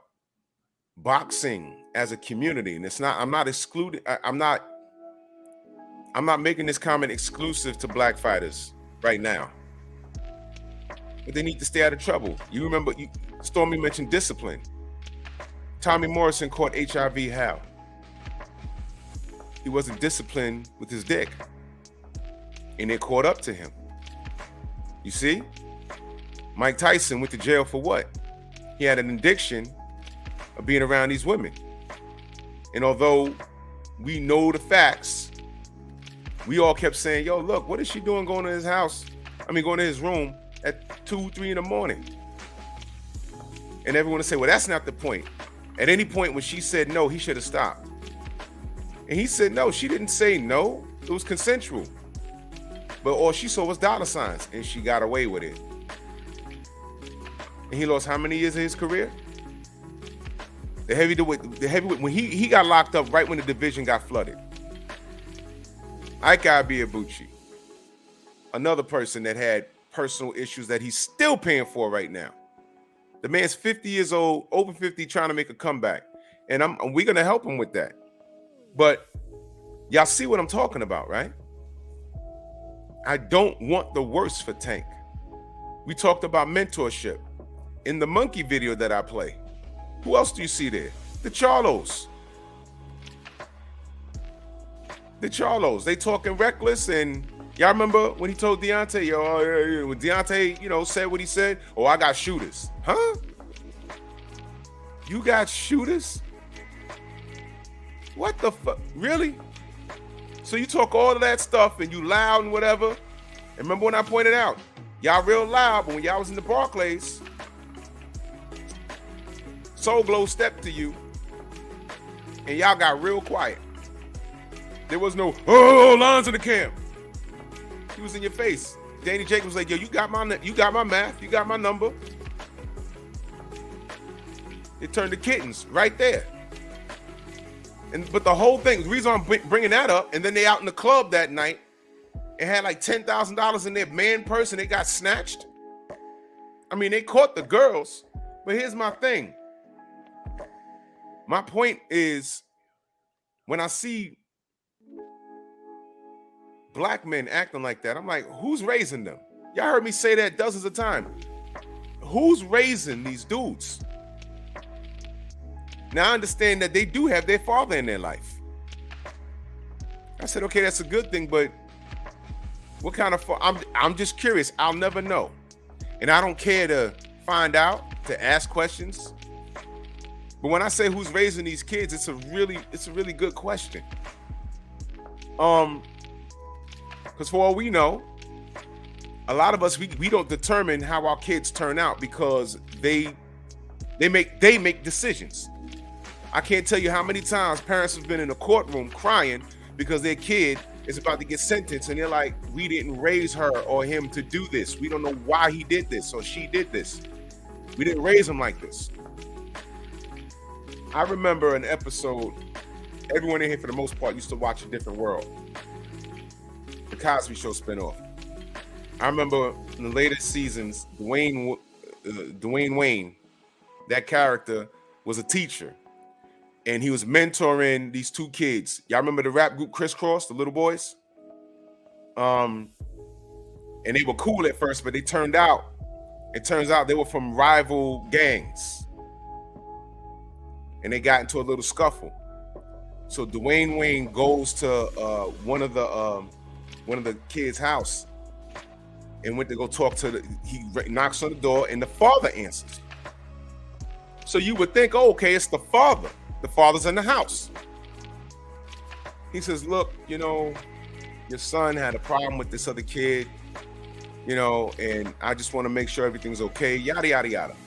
boxing as a community, and it's not, I'm not excluding, I'm not making this comment exclusive to black fighters right now. But they need to stay out of trouble. You remember, Stormy mentioned discipline. Tommy Morrison caught HIV how? He wasn't disciplined with his dick. And they caught up to him. You see? Mike Tyson went to jail for what? He had an addiction of being around these women. And although we know the facts, we all kept saying, yo, look, what is she doing going to his house? Going to his room at 2, 3 in the morning. And everyone would say, well, that's not the point. At any point when she said no, he should have stopped. And he said, no, she didn't say no. It was consensual. But all she saw was dollar signs, and she got away with it. And he lost how many years of his career? The heavyweight, when he got locked up right when the division got flooded. Ike Ibeabuchi, another person that had personal issues that he's still paying for right now. The man's 50 years old, over 50, trying to make a comeback. And we're going to help him with that. But y'all see what I'm talking about, right? I don't want the worst for Tank. We talked about mentorship. In the monkey video that I play, who else do you see there? The Charlos. The Charlos. They talking reckless, and y'all remember when he told Deontay, when Deontay, said what he said? Oh, I got shooters. Huh? You got shooters? What the fuck? Really? So you talk all of that stuff and you loud and whatever. And remember when I pointed out, y'all real loud, but when y'all was in the Barclays, Soul Glow stepped to you and y'all got real quiet. There was no, lines in the camp. He was in your face. Danny Jacobs was like, yo, you got my math, you got my number. It turned to kittens right there. But the whole thing, the reason I'm bringing that up, and then they out in the club that night and had like $10,000 in their man purse and they got snatched. They caught the girls, but here's my thing. My point is, when I see black men acting like that, I'm like, who's raising them? Y'all heard me say that dozens of times. Who's raising these dudes? Now I understand that they do have their father in their life. I said, okay, that's a good thing, but what kind of I'm just curious. I'll never know. And I don't care to find out, to ask questions. But when I say who's raising these kids, it's a really good question. Because for all we know, a lot of us we don't determine how our kids turn out because they make decisions. I can't tell you how many times parents have been in a courtroom crying because their kid is about to get sentenced, and they're like, we didn't raise her or him to do this. We don't know why he did this or she did this. We didn't raise him like this. I remember an episode, everyone in here for the most part used to watch A Different World, the Cosby Show spinoff. I remember in the later seasons, Dwayne Wayne, that character was a teacher, and he was mentoring these two kids. Y'all remember the rap group Crisscross, the little boys? And they were cool at first, but it turns out they were from rival gangs. And they got into a little scuffle. So Dwayne Wayne goes to one of the kids' house and went to go talk to he knocks on the door, and the father answers. So you would think, oh, okay, it's the father. The father's in the house. He says, look, your son had a problem with this other kid, and I just want to make sure everything's okay, yada, yada, yada.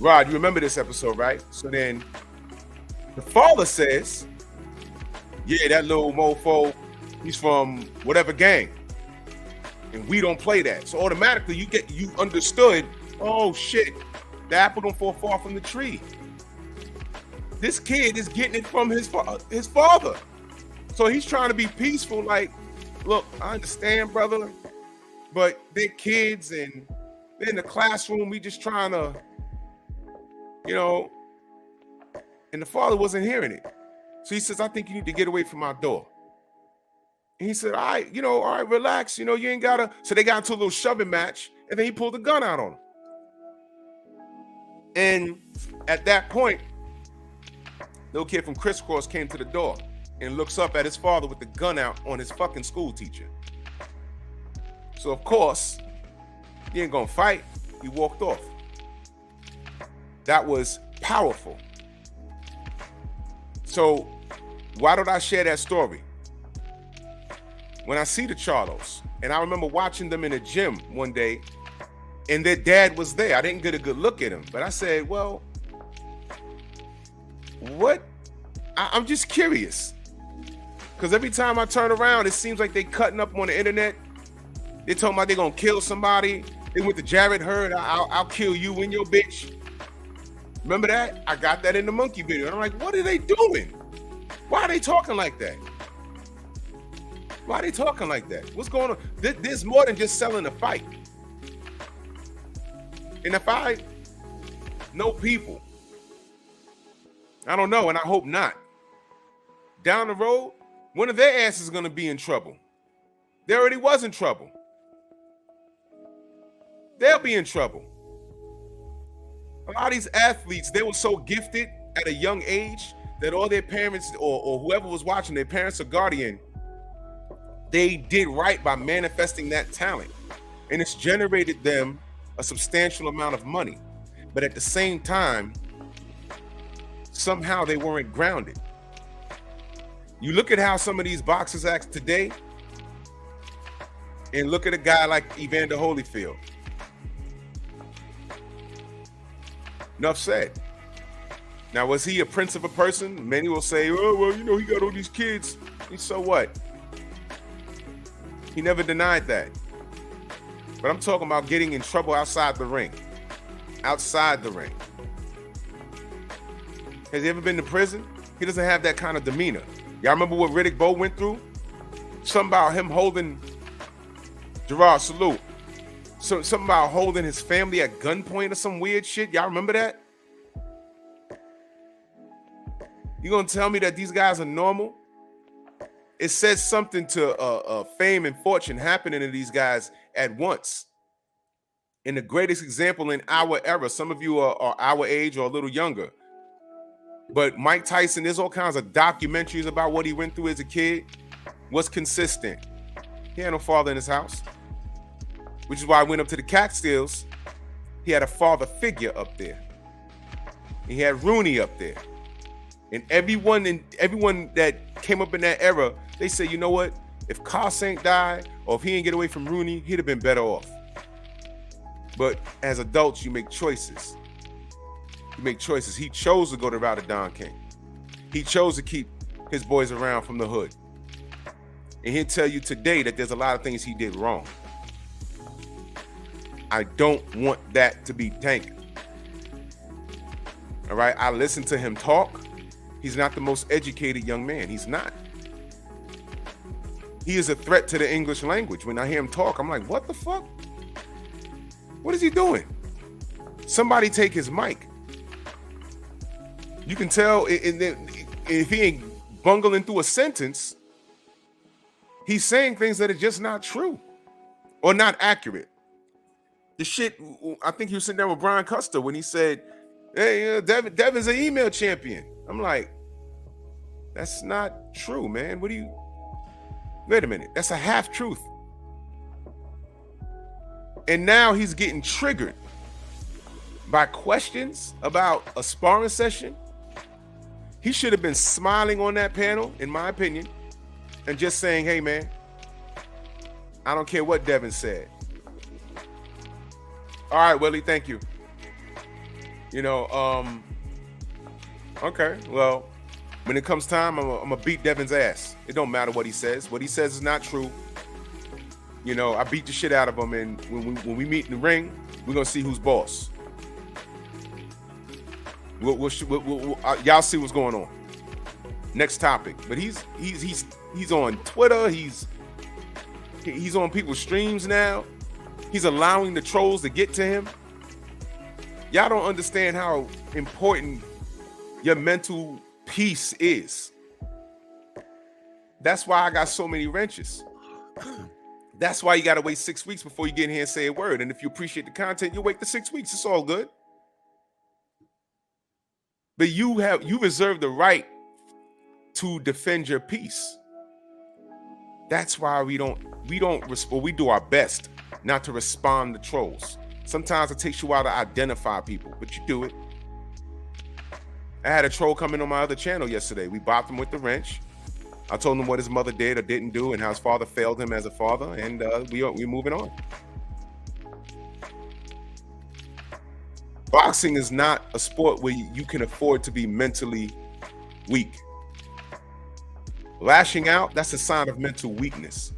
Rod, you remember this episode, right? So then the father says, yeah, that little mofo, he's from whatever gang. And we don't play that. So automatically you understood, oh shit, the apple don't fall far from the tree. This kid is getting it from his father. So he's trying to be peaceful, like, look, I understand, brother, but they're kids and they're in the classroom, we just trying to, and the father wasn't hearing it. So he says, I think you need to get away from my door. And he said, all right, relax, you ain't gotta. So they got into a little shoving match, and then he pulled the gun out on him. And at that point, little kid from Crisscross came to the door and looks up at his father with the gun out on his fucking school teacher. So of course, he ain't gonna fight. He walked off. That was powerful. So why don't I share that story? When I see the Charlos, and I remember watching them in a gym one day, and their dad was there. I didn't get a good look at him, but I said, well, what? I'm just curious. Because every time I turn around, it seems like they cutting up on the internet. They talking about they gonna kill somebody. They went to Jared Hurd, I'll kill you and your bitch. Remember that? I got that in the monkey video. And I'm like, what are they doing? Why are they talking like that? Why are they talking like that? What's going on? There's more than just selling a fight. And if I know people, I don't know, and I hope not, down the road, one of their asses is going to be in trouble. They already was in trouble. They'll be in trouble. A lot of these athletes, they were so gifted at a young age that all their parents or whoever was watching, their parents or guardian, they did right by manifesting that talent. And it's generated them a substantial amount of money. But at the same time, somehow they weren't grounded. You look at how some of these boxers act today, and look at a guy like Evander Holyfield. Enough said. Now, was he a prince of a person? Many will say, oh, well, he got all these kids. So what? He never denied that. But I'm talking about getting in trouble outside the ring. Outside the ring. Has he ever been to prison? He doesn't have that kind of demeanor. Y'all remember what Riddick Bowe went through? Something about him holding Gerard Salute. Something about holding his family at gunpoint or some weird shit. Y'all remember that? You gonna tell me that these guys are normal? It says something to fame and fortune happening to these guys at once. And the greatest example in our era, some of you are our age or a little younger, but Mike Tyson, there's all kinds of documentaries about what he went through as a kid. Was consistent. He had no father in his house, which is why I went up to the Catskills. he had a father figure up there. He had Rooney up there. And everyone that came up in that era, they say, you know what? If Koss ain't died, or if he ain't get away from Rooney, he'd have been better off. But as adults, you make choices. You make choices. He chose to go the route of Don King. He chose to keep his boys around from the hood. And he'll tell you today that there's a lot of things he did wrong. I don't want that to be Tank. All right, I listened to him talk. He's not the most educated young man. He's not. He is a threat to the English language. When I hear him talk, I'm like, what the fuck? What is he doing? Somebody take his mic. You can tell if he ain't bungling through a sentence, he's saying things that are just not true or not accurate. The shit, I think he was sitting there with Brian Custer when he said, hey, Devin's an email champion. I'm like, that's not true, man. Wait a minute. That's a half truth. And now he's getting triggered by questions about a sparring session. He should have been smiling on that panel, in my opinion, and just saying, hey, man, I don't care what Devin said. All right, Willie, thank you. You know, okay, well, when it comes time, I'm gonna beat Devin's ass. It don't matter what he says. What he says is not true. You know, I beat the shit out of him, and when we meet in the ring, we're gonna see who's boss. Y'all see what's going on. Next topic. But he's on Twitter. He's on people's streams now. He's allowing the trolls to get to him. Y'all don't understand how important your mental peace is. That's why I got so many wrenches. That's why you got to wait 6 weeks before you get in here and say a word. And if you appreciate the content, you wait the 6 weeks. It's all good. But you reserve the right to defend your peace. That's why we do our best not to respond to trolls. Sometimes it takes you a while to identify people, but you do it. I had a troll come in on my other channel yesterday. We bopped him with the wrench. I told him what his mother did or didn't do and how his father failed him as a father, and we're moving on. Boxing is not a sport where you can afford to be mentally weak. Lashing out, that's a sign of mental weakness.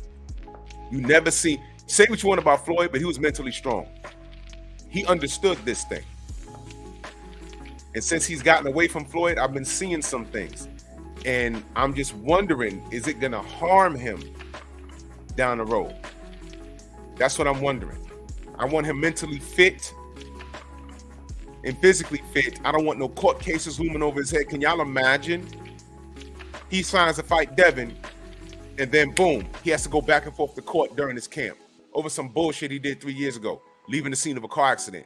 You never say what you want about Floyd, but he was mentally strong. He understood this thing. And since he's gotten away from Floyd, I've been seeing some things. And I'm just wondering, is it going to harm him down the road? That's what I'm wondering. I want him mentally fit and physically fit. I don't want no court cases looming over his head. Can y'all imagine? He signs to fight Devin, and then boom, he has to go back and forth to court during his camp over some bullshit he did 3 years ago, leaving the scene of a car accident.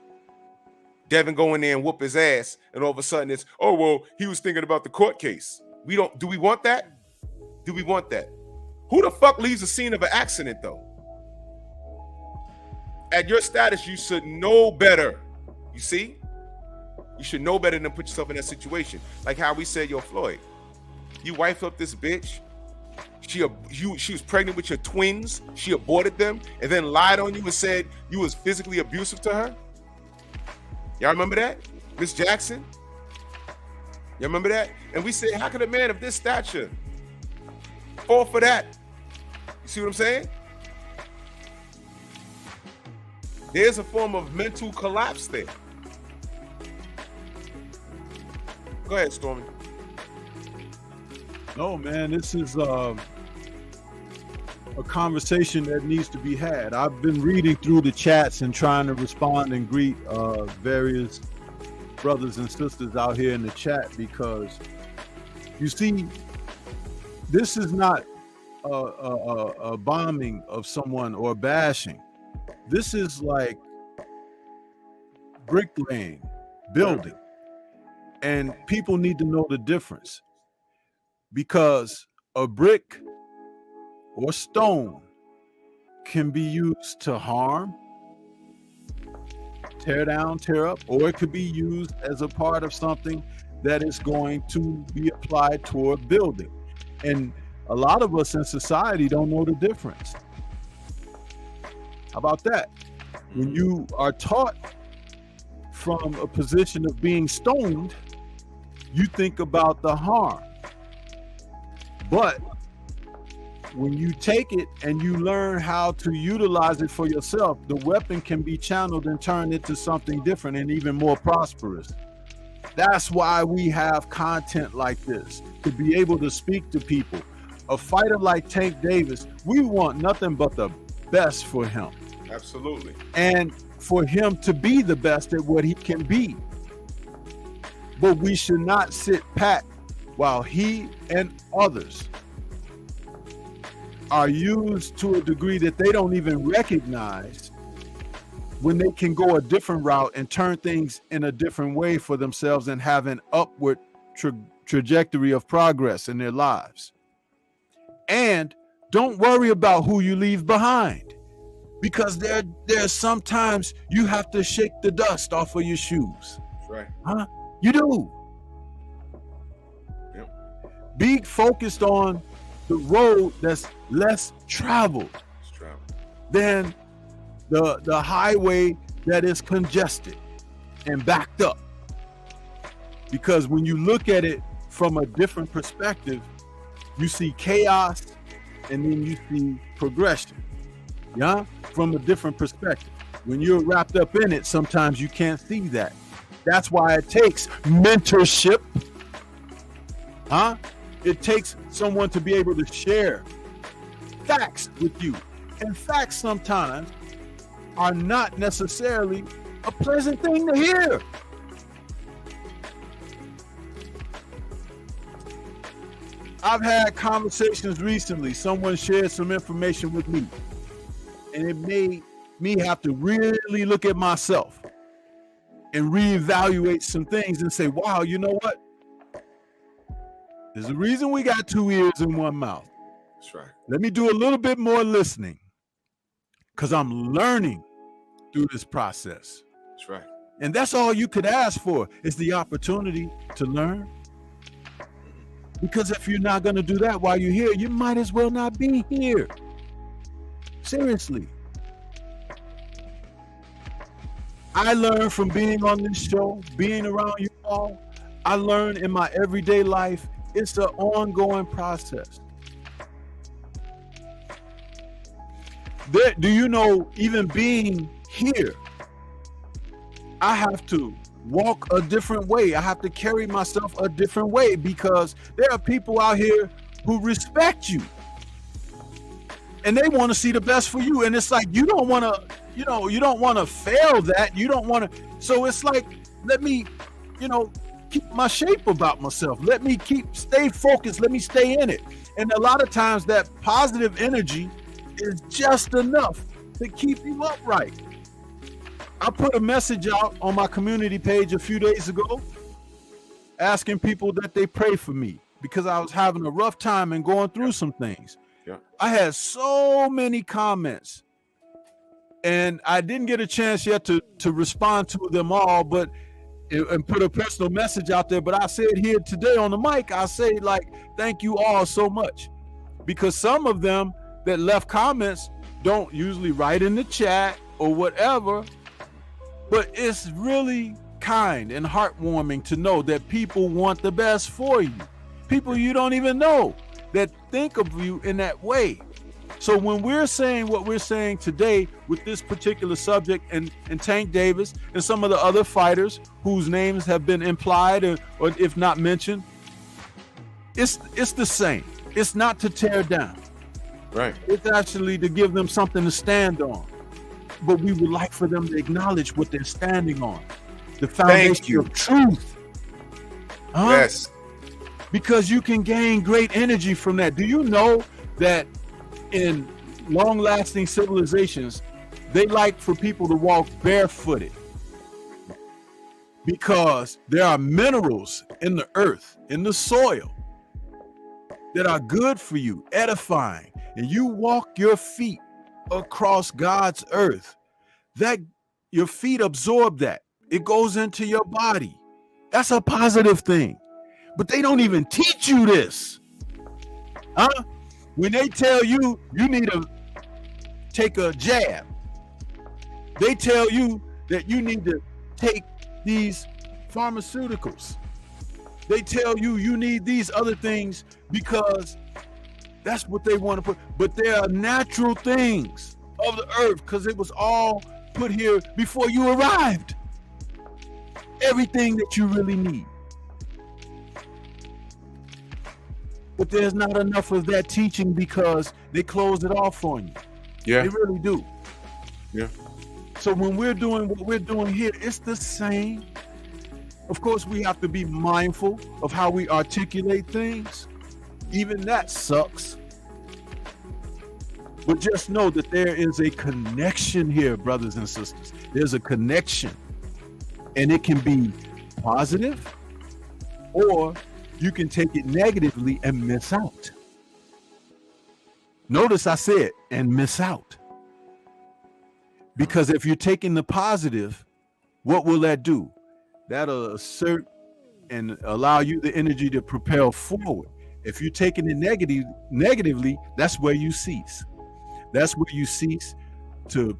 Devin go in there and whoop his ass, and all of a sudden it's, oh, well, he was thinking about the court case. Do we want that? Do we want that? Who the fuck leaves the scene of an accident, though? At your status, you should know better. You see? You should know better than put yourself in that situation. Like how we said, yo, Floyd, you wife up this bitch. She was pregnant with your twins. She aborted them and then lied on you and said you was physically abusive to her. Y'all remember that? Miss Jackson? Y'all remember that? And we said, how could a man of this stature fall for that? You see what I'm saying? There's a form of mental collapse there. Go ahead, Stormy. No, man, this is a conversation that needs to be had. I've been reading through the chats and trying to respond and greet various brothers and sisters out here in the chat, because you see, this is not a bombing of someone or bashing. This is like bricklaying, building. And people need to know the difference, because a brick or stone can be used to harm, tear down, tear up, or it could be used as a part of something that is going to be applied toward building. And a lot of us in society don't know the difference. How about that? When you are taught from a position of being stoned, you think about the harm. But when you take it and you learn how to utilize it for yourself, the weapon can be channeled and turned into something different and even more prosperous. That's why we have content like this, to be able to speak to people. A fighter like Tank Davis, we want nothing but the best for him. Absolutely. And for him to be the best at what he can be. But we should not sit pat while he and others are used to a degree that they don't even recognize, when they can go a different route and turn things in a different way for themselves and have an upward trajectory of progress in their lives. And don't worry about who you leave behind, because there's sometimes you have to shake the dust off of your shoes. That's right. Huh? You do. Yep. Be focused on the road that's less traveled than the highway that is congested and backed up. Because when you look at it from a different perspective, you see chaos and then you see progression. Yeah, from a different perspective. When you're wrapped up in it, sometimes you can't see that. That's why it takes mentorship. It takes someone to be able to share facts with you. And facts sometimes are not necessarily a pleasant thing to hear. I've had conversations recently. Someone shared some information with me, and it made me have to really look at myself and reevaluate some things and say, wow, you know what? There's a reason we got two ears and one mouth. That's right. Let me do a little bit more listening, because I'm learning through this process. That's right. And that's all you could ask for, is the opportunity to learn. Because if you're not going to do that while you're here, you might as well not be here. Seriously. I learned from being on this show, being around you all. I learned in my everyday life. It's an ongoing process. Do you know, even being here, I have to walk a different way. I have to carry myself a different way, because there are people out here who respect you and they want to see the best for you. And it's like, you don't want to, you don't want to fail that. You don't want to. So it's like, let me, keep my shape about myself. Let me stay focused. Let me stay in it. And a lot of times that positive energy is just enough to keep you upright. I put a message out on my community page a few days ago asking people that they pray for me, because I was having a rough time and going through some things. Yeah. I had so many comments and I didn't get a chance yet to respond to them all, but and put a personal message out there. But I said here today on the mic, I say, like, thank you all so much, because some of them that left comments don't usually write in the chat or whatever, but it's really kind and heartwarming to know that people want the best for you. People you don't even know that think of you in that way. So when we're saying what we're saying today with this particular subject, and Tank Davis and some of the other fighters whose names have been implied or if not mentioned, it's the same. It's not to tear down. Right. It's actually to give them something to stand on. But we would like for them to acknowledge what they're standing on. The foundation of truth. Yes. Because you can gain great energy from that. Do you know that in long-lasting civilizations, they like for people to walk barefooted? Because there are minerals in the earth, in the soil, that are good for you, edifying. And you walk your feet across God's earth, that your feet absorb that. It goes into your body. That's a positive thing. But they don't even teach you this. Huh? When they tell you you need to take a jab, they tell you that you need to take these pharmaceuticals. They tell you you need these other things because that's what they want to put. But they are natural things of the earth because it was all put here before you arrived. Everything that you really need. But there's not enough of that teaching because they close it off on you. Yeah. They really do. Yeah. So when we're doing what we're doing here, it's the same. Of course, we have to be mindful of how we articulate things. Even that sucks. But just know that there is a connection here, brothers and sisters. There's a connection. And it can be positive, or you can take it negatively and miss out. Notice I said, and miss out. Because if you're taking the positive, what will that do? That'll assert and allow you the energy to propel forward. If you're taking it negatively, that's where you cease. That's where you cease to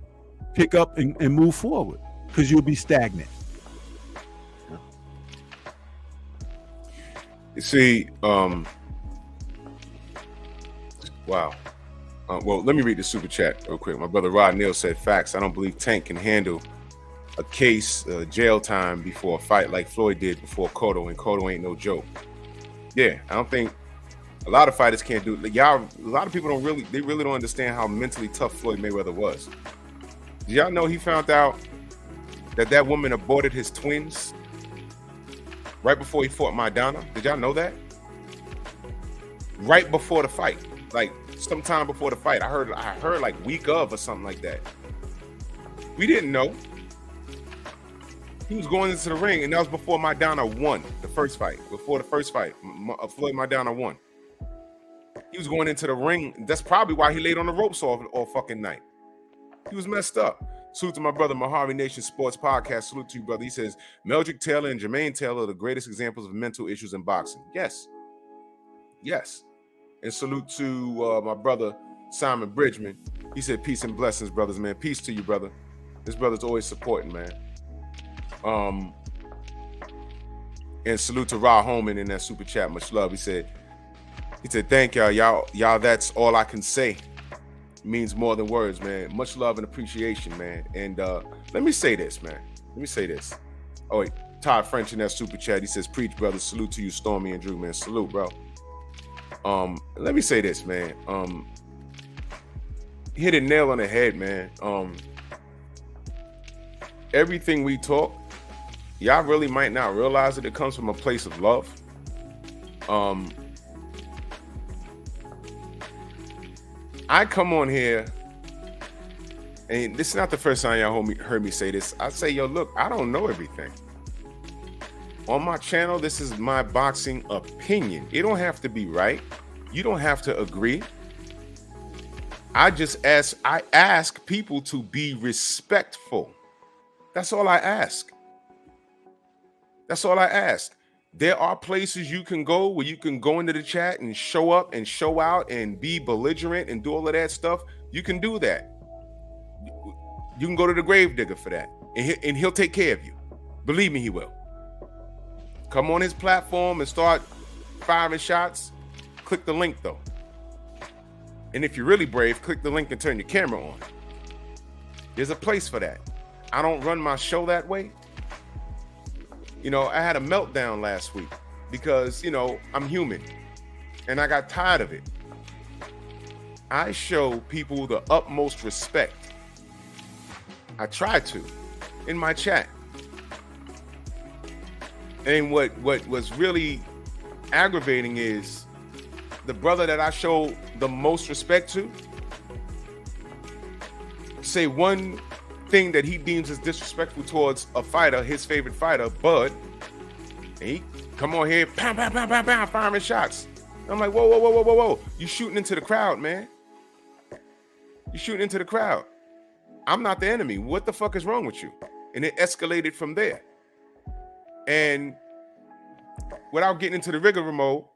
pick up and move forward, because you'll be stagnant. You see, wow. Well, let me read the super chat real quick. My brother Rod Neal said, facts. I don't believe Tank can handle a case, jail time before a fight like Floyd did before Cotto, and Cotto ain't no joke. Yeah, I don't think a lot of fighters can't do it. Like, y'all, a lot of people really don't understand how mentally tough Floyd Mayweather was. Did y'all know he found out that woman aborted his twins right before he fought Maidana? Did y'all know that? Right before the fight, like sometime before the fight. I heard like week of or something like that. We didn't know. He was going into the ring, and that was before Maidana won the first fight. Before the first fight, Floyd Maidana won. He was going into the ring. That's probably why he laid on the ropes all fucking night. He was messed up. Salute to my brother, Mojave Nation Sports Podcast. Salute to you, brother. He says, Meldrick Taylor and Jermaine Taylor are the greatest examples of mental issues in boxing. Yes. Yes. And salute to my brother, Simon Bridgman. He said, peace and blessings, brothers, man. Peace to you, brother. This brother's always supporting, man. And salute to Ra Holman in that super chat. Much love. He said, thank y'all. Y'all, that's all I can say. It means more than words, man. Much love and appreciation, man. And let me say this, man. Let me say this. Oh, wait. Todd French in that super chat. He says, preach, brother. Salute to you, Stormy and Drew, man. Salute, bro. Let me say this, man. Hit a nail on the head, man. Everything we talk, y'all really might not realize that it comes from a place of love. I come on here, and this is not the first time y'all heard me say this. I say, yo, look, I don't know everything. On my channel, this is my boxing opinion. It don't have to be right. You don't have to agree. I ask people to be respectful. That's all I ask. That's all I ask. There are places you can go where you can go into the chat and show up and show out and be belligerent and do all of that stuff. You can do that. You can go to the Gravedigger for that, and he'll take care of you. Believe me, he will. Come on his platform and start firing shots. Click the link, though. And if you're really brave, click the link and turn your camera on. There's a place for that. I don't run my show that way. You know, I had a meltdown last week because, you know, I'm human and I got tired of it. I show people the utmost respect. I try to in my chat. And what was really aggravating is the brother that I show the most respect to say one thing that he deems as disrespectful towards a fighter, his favorite fighter, Bud. And he come on here, pow, pow, pow, pow, pow, firing shots. I'm like, whoa, whoa, whoa, whoa, whoa, whoa. You shooting into the crowd, man. You shooting into the crowd. I'm not the enemy. What the fuck is wrong with you? And it escalated from there. And without getting into the rigmarole,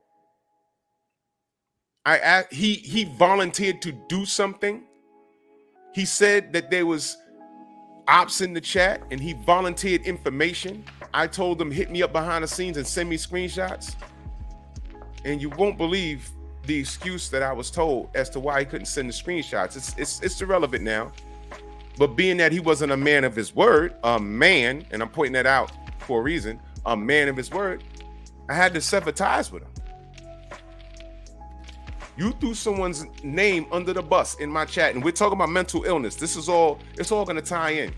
he volunteered to do something. He said that there was ops in the chat and he volunteered information. I told him, hit me up behind the scenes and send me screenshots. And you won't believe the excuse that I was told as to why he couldn't send the screenshots. It's irrelevant now. But being that he wasn't a man of his word, a man, and I'm pointing that out for a reason, a man of his word, I had to sever ties with him. You threw someone's name under the bus in my chat, and we're talking about mental illness. It's all gonna tie in.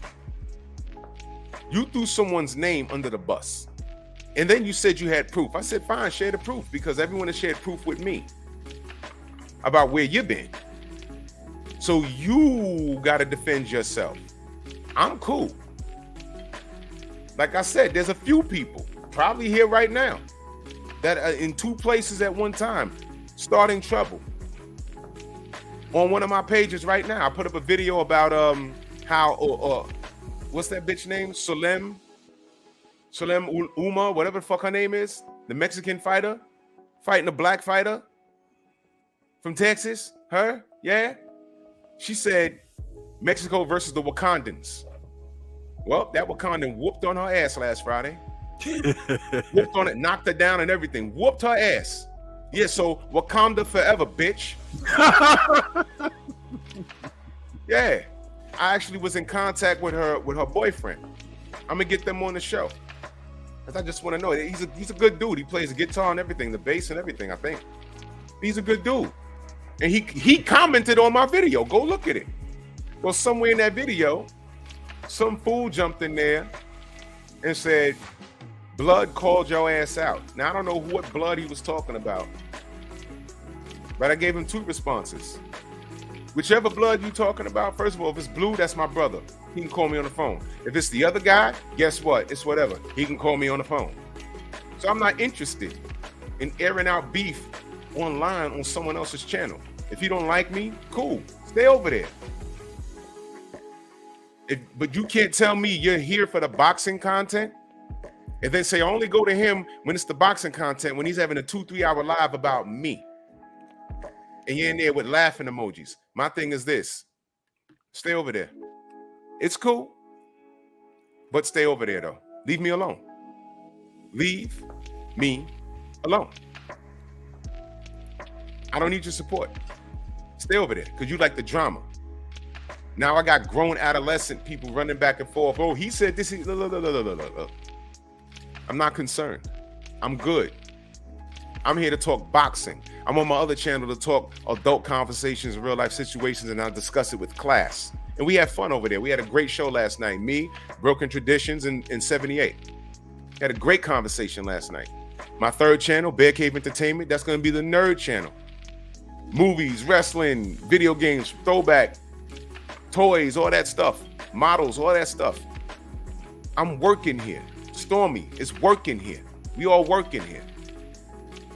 You threw someone's name under the bus. And then you said you had proof. I said, fine, share the proof, because everyone has shared proof with me about where you've been. So you got to defend yourself. I'm cool. Like I said, there's a few people probably here right now that are in two places at one time, starting trouble. On one of my pages right now, I put up a video about how what's that bitch name? Solem Uma, whatever the fuck her name is, the Mexican fighter fighting a black fighter from Texas. Her, yeah. She said Mexico versus the Wakandans. Well, that Wakandan whooped on her ass last Friday. Whooped on it, knocked her down and everything. Whooped her ass. Yeah, so Wakanda forever, bitch. Yeah. I actually was in contact with her boyfriend. I'm gonna get them on the show. Cause I just want to know. He's a good dude. He plays the guitar and everything, the bass and everything, I think. He's a good dude. And he commented on my video. Go look at it. Well, somewhere in that video, some fool jumped in there and said, Blood called your ass out. Now, I don't know what Blood he was talking about, but I gave him two responses. Whichever Blood you talking about, first of all, if it's Blue, that's my brother. He can call me on the phone. If it's the other guy, guess what? It's whatever. He can call me on the phone. So I'm not interested in airing out beef online on someone else's channel. If you don't like me, cool. Stay over there. But you can't tell me you're here for the boxing content and then say only go to him when it's the boxing content, when he's having a 2-3 hour live about me. And you're in there with laughing emojis. My thing is this. Stay over there. It's cool. But stay over there, though. Leave me alone. Leave me alone. I don't need your support. Stay over there because you like the drama. Now I got grown adolescent people running back and forth. Oh, he said this. I'm not concerned. I'm good. I'm here to talk boxing. I'm on my other channel to talk adult conversations, real life situations, and I'll discuss it with class. And we had fun over there. We had a great show last night. Me, Broken Traditions, in 78. Had a great conversation last night. My third channel, Bear Cave Entertainment, that's going to be the nerd channel. Movies, wrestling, video games, throwback, toys, all that stuff, models, all that stuff. I'm working here. Stormy is working here. We all working here.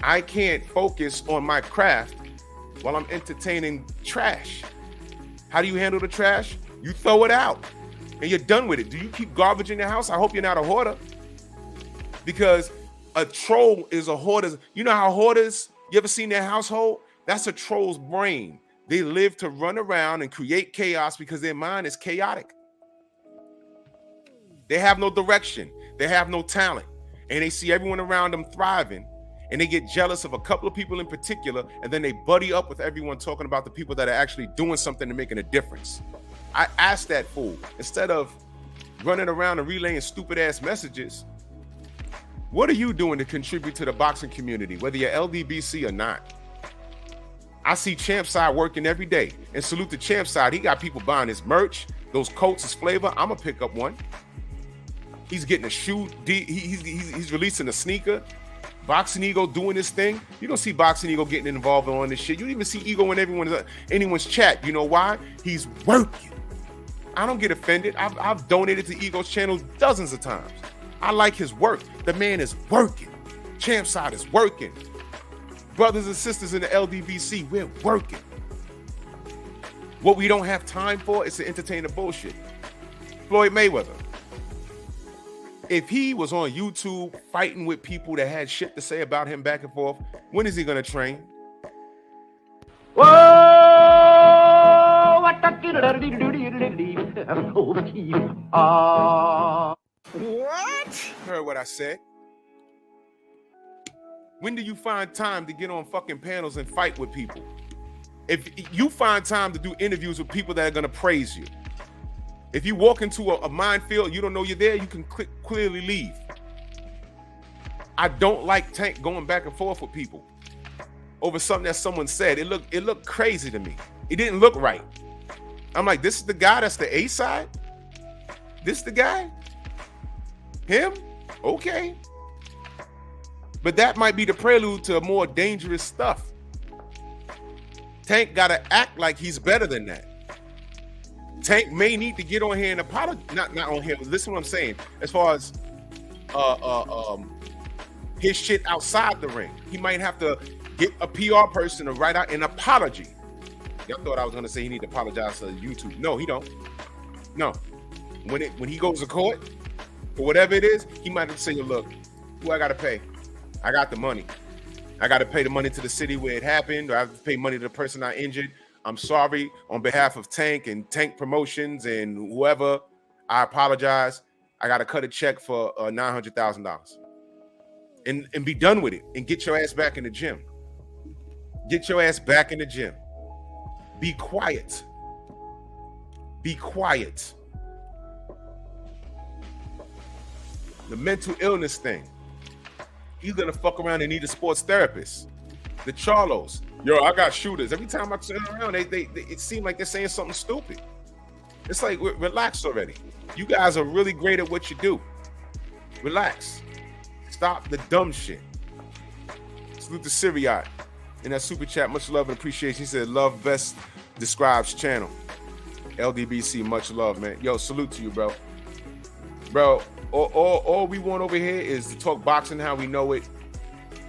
I can't focus on my craft while I'm entertaining trash. How do you handle the trash? You throw it out and you're done with it. Do you keep garbage in your house? I hope you're not a hoarder, because a troll is a hoarder. You know how hoarders, you ever seen their household? That's a troll's brain. They live to run around and create chaos because their mind is chaotic. They have no direction. They have no talent. And they see everyone around them thriving. And they get jealous of a couple of people in particular. And then they buddy up with everyone talking about the people that are actually doing something and making a difference. I asked that fool, instead of running around and relaying stupid ass messages, what are you doing to contribute to the boxing community, whether you're LDBC or not? I see Champside working every day, and salute to Champside. He got people buying his merch, those coats, his flavor. I'm gonna pick up one. He's getting a shoe. He's releasing a sneaker. Boxing Ego doing this thing. You don't see Boxing Ego getting involved in all this shit. You don't even see Ego in anyone's chat. You know why? He's working. I don't get offended. I've donated to Ego's channel dozens of times. I like his work. The man is working. Champside is working. Brothers and sisters in the LDBC, we're working. What we don't have time for is to entertain the bullshit. Floyd Mayweather. If he was on YouTube fighting with people that had shit to say about him back and forth, when is he going to train? Whoa, what Heard what I said? When do you find time to get on fucking panels and fight with people? If you find time to do interviews with people that are going to praise you. If you walk into a minefield, you don't know you're there, you can clearly leave. I don't like Tank going back and forth with people over something that someone said. It looked crazy to me. It didn't look right. I'm like, this is the guy that's the A side? This the guy? Him? Okay. But that might be the prelude to more dangerous stuff. Tank gotta act like he's better than that. Tank may need to get on here and apologize. Not on here, but listen to what I'm saying. As far as his shit outside the ring, he might have to get a PR person to write out an apology. Y'all thought I was gonna say he need to apologize to YouTube. No, he don't. No. When he goes to court for whatever it is, he might have to say, look, who I gotta pay? I got the money. I gotta pay the money to the city where it happened, or I have to pay money to the person I injured. I'm sorry on behalf of Tank and Tank Promotions and whoever. I apologize. I got to cut a check for $900,000 and be done with it and get your ass back in the gym. Get your ass back in the gym. Be quiet. Be quiet. The mental illness thing. He's going to fuck around and need a sports therapist. The Charlos. Yo, I got shooters. Every time I turn around, it seems like they're saying something stupid. It's like, relax already. You guys are really great at what you do. Relax. Stop the dumb shit. Salute to Syriot in that super chat. Much love and appreciation. He said, love best describes channel. LDBC, much love, man. Yo, salute to you, bro. Bro, all we want over here is to talk boxing how we know it,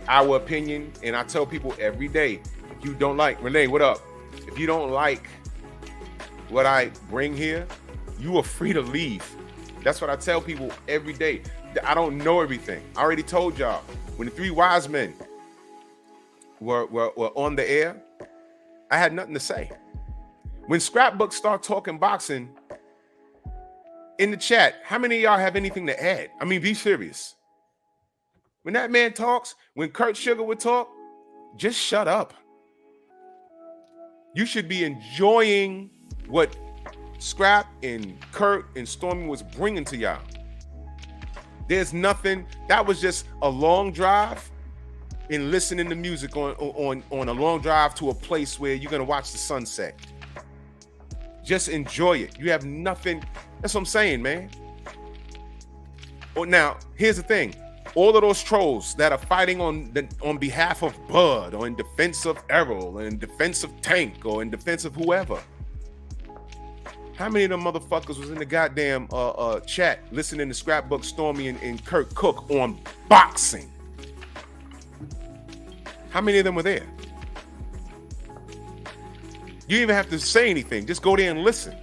our opinion. And I tell people every day, if you don't like, Renee, what up? If you don't like what I bring here, you are free to leave. That's what I tell people every day. I don't know everything. I already told y'all, when the three wise men were on the air, I had nothing to say. When Scrapbook start talking boxing, in the chat, how many of y'all have anything to add? I mean, be serious. When that man talks, when Kurt Sugar would talk, just shut up. You should be enjoying what Scrap and Kurt and Stormy was bringing to y'all. There's nothing. That was just a long drive and listening to music on a long drive to a place where you're going to watch the sunset. Just enjoy it. You have nothing. That's what I'm saying, man. Oh, now, here's the thing. All of those trolls that are fighting on behalf of Bud or in defense of Errol or in defense of Tank or in defense of whoever. How many of them motherfuckers was in the goddamn chat listening to Scrapbook, Stormy, and Kurt Cook on boxing? How many of them were there? You didn't even have to say anything. Just go there and listen.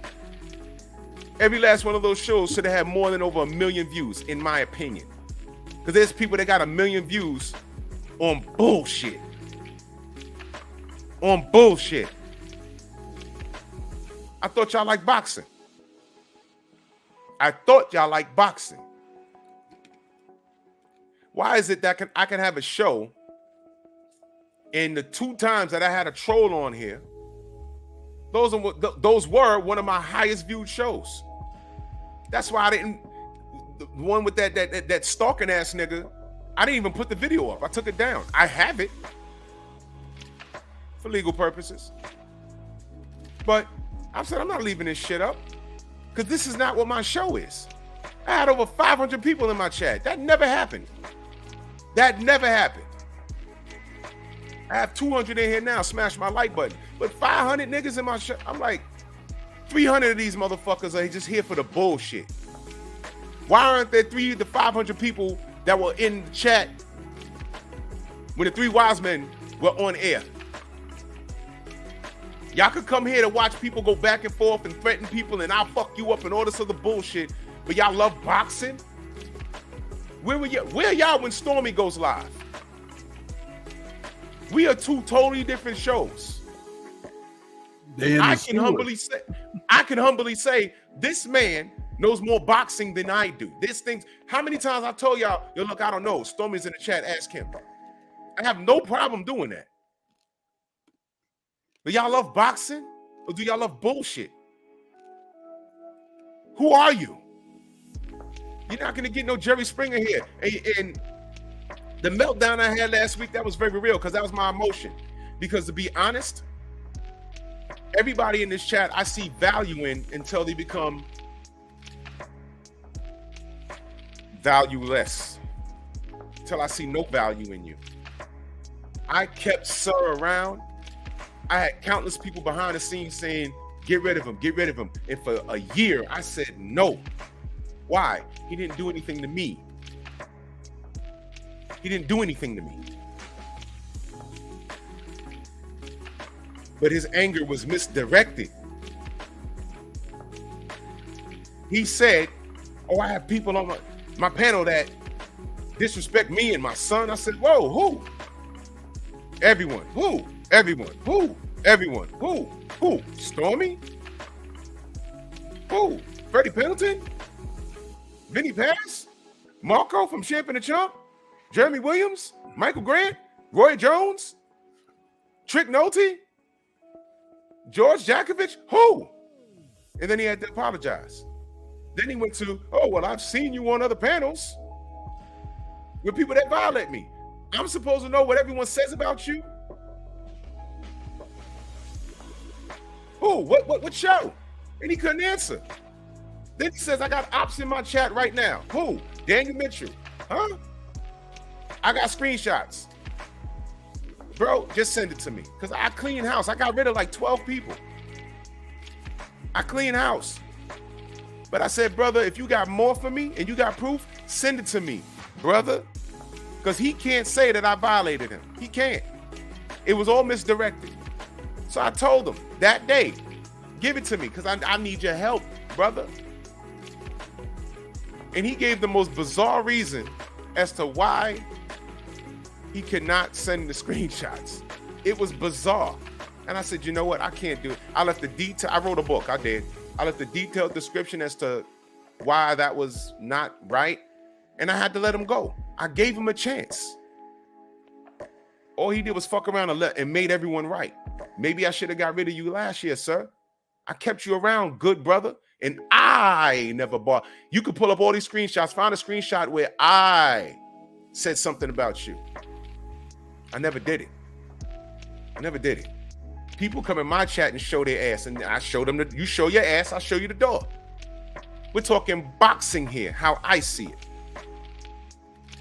Every last one of those shows should have had more than over 1 million views, in my opinion. Because there's people that got 1 million views on bullshit. On bullshit. I thought y'all liked boxing. I thought y'all liked boxing. Why is it that I can have a show and the 2 times that I had a troll on here, those were one of my highest viewed shows. That's why I didn't, the one with that stalking ass nigga, I didn't even put the video up. I took it down. I have it for legal purposes. But I said, I'm not leaving this shit up because this is not what my show is. I had over 500 people in my chat. That never happened. That never happened. I have 200 in here now. Smash my like button. But 500 niggas in my show. I'm like, 300 of these motherfuckers are just here for the bullshit. Why aren't there 300 to 500 people that were in the chat when the 3 wise men were on air? Y'all could come here to watch people go back and forth and threaten people and I'll fuck you up and all this other bullshit, but y'all love boxing? Where are y'all when Stormy goes live? We are two totally different shows. I can humbly say this man knows more boxing than I do. This thing, how many times I told y'all, yo, look, I don't know. Stormy's in the chat, ask him. I have no problem doing that. But y'all love boxing? Or do y'all love bullshit? Who are you? You're not going to get no Jerry Springer here. And the meltdown I had last week, that was very real because that was my emotion. Because to be honest, everybody in this chat I see value in until they become valueless. Until I see no value in you. I kept Sir around. I had countless people behind the scenes saying, get rid of him, get rid of him. And for a year, I said no. Why? He didn't do anything to me. He didn't do anything to me. But his anger was misdirected. He said, oh, I have people on my panel that disrespect me and my son. I said, whoa, who? Everyone. Who? Everyone. Who? Everyone. Who? Who? Stormy? Who? Freddie Pendleton? Vinny Pass? Marco from Champ and the Chump? Jeremy Williams? Michael Grant? Roy Jones? Trick Nolte? George Jakovich? Who? And then he had to apologize. Then he went to, oh, well, I've seen you on other panels with people that violate me. I'm supposed to know what everyone says about you? Who? What show? And he couldn't answer. Then he says, I got ops in my chat right now. Who? Daniel Mitchell. Huh? I got screenshots. Bro, just send it to me. Because I clean house. I got rid of like 12 people. I clean house. But I said, brother, if you got more for me and you got proof, send it to me, brother. Because he can't say that I violated him. He can't. It was all misdirected. So I told him that day, give it to me because I need your help, brother. And he gave the most bizarre reason as to why he could not send the screenshots. It was bizarre. And I said, you know what? I can't do it. I left the detail. I wrote a book. I did. I left the detailed description as to why that was not right. And I had to let him go. I gave him a chance. All he did was fuck around and made everyone right. Maybe I should have got rid of you last year, sir. I kept you around, good brother. And I never bought. You could pull up all these screenshots. Find a screenshot where I said something about you. I never did it. I never did it. People come in my chat and show their ass, and I show them you show your ass, I'll show you the door. We're talking boxing here, how I see it.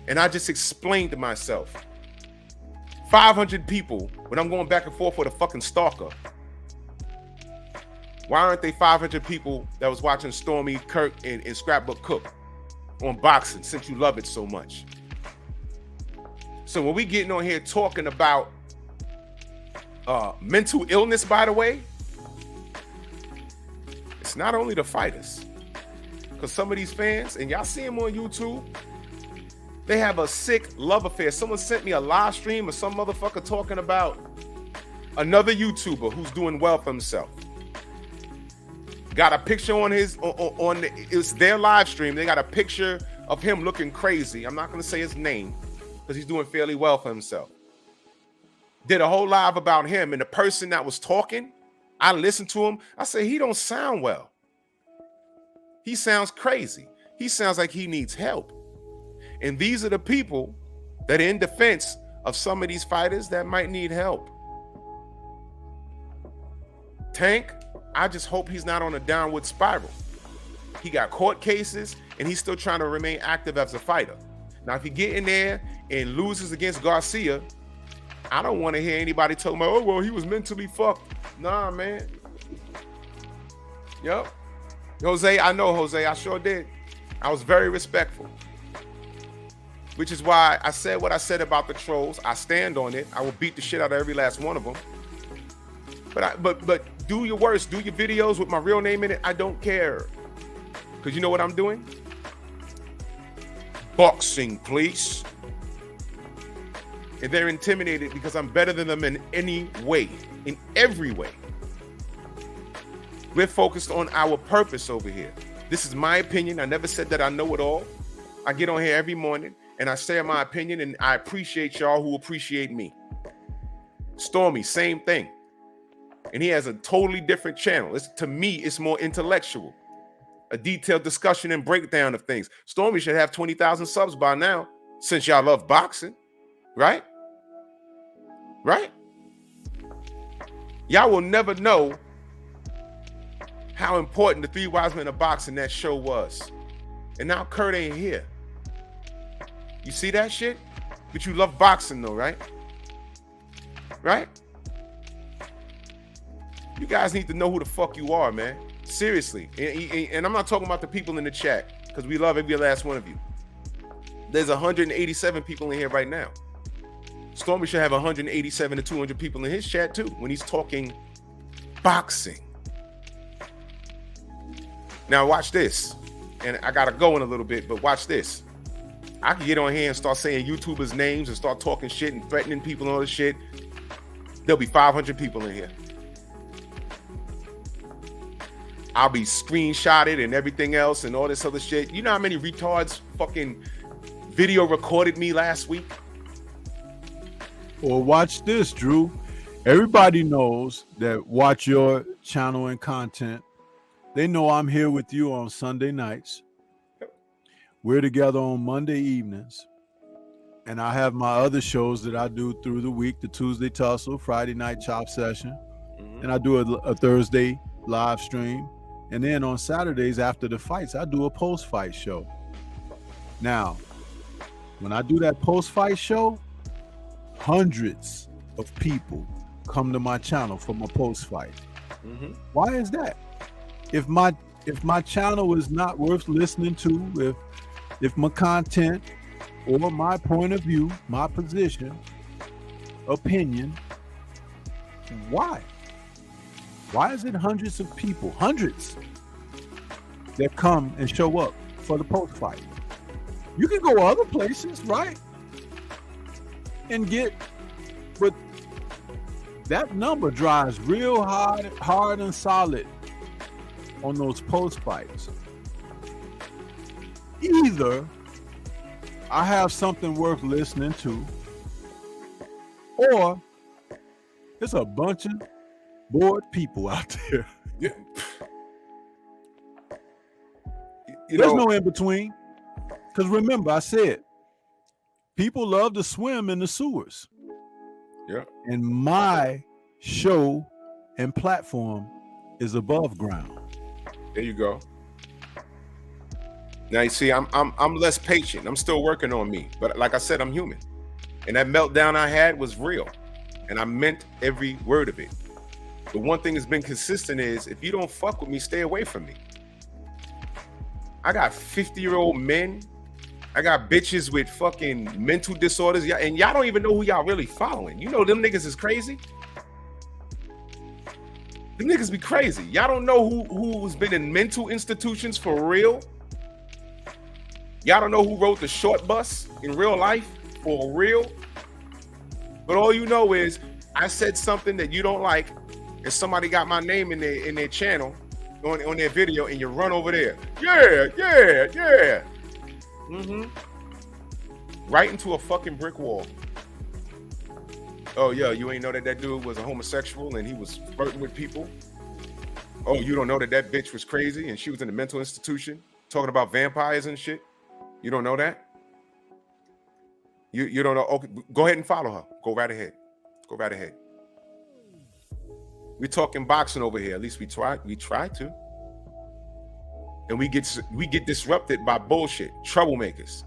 And I just explained to myself, 500 people, when I'm going back and forth with a fucking stalker, why aren't they 500 people that was watching Stormy, Kirk, and Scrapbook Cook on boxing since you love it so much? So when we getting on here talking about mental illness, by the way, it's not only the fighters, because some of these fans, and y'all see them on YouTube, they have a sick love affair. Someone sent me a live stream of some motherfucker talking about another YouTuber who's doing well for himself. Got a picture on it's their live stream. They got a picture of him looking crazy. I'm not going to say his name because he's doing fairly well for himself. Did a whole live about him, and the person that was talking, I listened to him. I said, he don't sound well. He sounds crazy. He sounds like he needs help. And these are the people that are in defense of some of these fighters that might need help. Tank, I just hope he's not on a downward spiral. He got court cases, and he's still trying to remain active as a fighter. Now, if he get in there and loses against Garcia, I don't want to hear anybody tell me, oh, well, he was mentally fucked. Nah, man. Yep. Jose, I know, Jose. I sure did. I was very respectful. Which is why I said what I said about the trolls. I stand on it. I will beat the shit out of every last one of them. But do your worst. Do your videos with my real name in it. I don't care. Because you know what I'm doing? Boxing, please. And they're intimidated because I'm better than them in any way, in every way. We're focused on our purpose over here. This is my opinion. I never said that I know it all. I get on here every morning and I share my opinion, and I appreciate y'all who appreciate me. Stormy, same thing. And he has a totally different channel. To me, it's more intellectual. A detailed discussion and breakdown of things. Stormy should have 20,000 subs by now, since y'all love boxing, right? Right? Y'all will never know how important the Three Wise Men of Boxing, that show, was. And now Kurt ain't here. You see that shit? But you love boxing though, right? Right? You guys need to know who the fuck you are, man. Seriously. And I'm not talking about the people in the chat, because we love every last one of you. There's 187 people in here right now. Stormy should have 187 to 200 people in his chat too when he's talking boxing. Now watch this. And I gotta go in a little bit, but watch this. I can get on here and start saying YouTubers' names and start talking shit and threatening people and all this shit. There'll be 500 people in here. I'll be screenshotted and everything else and all this other shit. You know how many retards fucking video recorded me last week? Well, watch this, Drew. Everybody knows that watch your channel and content. They know I'm here with you on Sunday nights. We're together on Monday evenings. And I have my other shows that I do through the week, the Tuesday Tussle, Friday Night Chop Session. And I do a Thursday live stream. And then on Saturdays after the fights, I do a post-fight show. Now, when I do that post-fight show, hundreds of people come to my channel for my post-fight. Why is that? If my channel is not worth listening to, if my content or my point of view, my position, opinion, why? Why is it hundreds of people, hundreds, that come and show up for the post-fight? You can go other places, right? And get, but that number drives real hard and solid on those post-fights. Either I have something worth listening to, or there's a bunch of bored people out there. Yeah. There's no in between. Because remember, I said, people love to swim in the sewers. Yeah. And my show and platform is above ground. There you go. Now you see, I'm less patient. I'm still working on me. But like I said, I'm human. And that meltdown I had was real. And I meant every word of it. The one thing that's been consistent is, if you don't fuck with me, stay away from me. I got 50-year-old men. I got bitches with fucking mental disorders. And y'all don't even know who y'all really following. You know them niggas is crazy. Them niggas be crazy. Y'all don't know who's been in mental institutions for real. Y'all don't know who wrote the short bus in real life for real. But all you know is I said something that you don't like, and somebody got my name in their channel on their video, and you run over there. Yeah. Right into a fucking brick wall. Oh yeah, you ain't know that dude was a homosexual and he was flirting with people. Oh, you don't know that bitch was crazy and she was in a mental institution talking about vampires and shit. You don't know that? You don't know? Okay, go ahead and follow her. Go right ahead. Go right ahead. We're talking boxing over here. At least we try to. And we get disrupted by bullshit, troublemakers.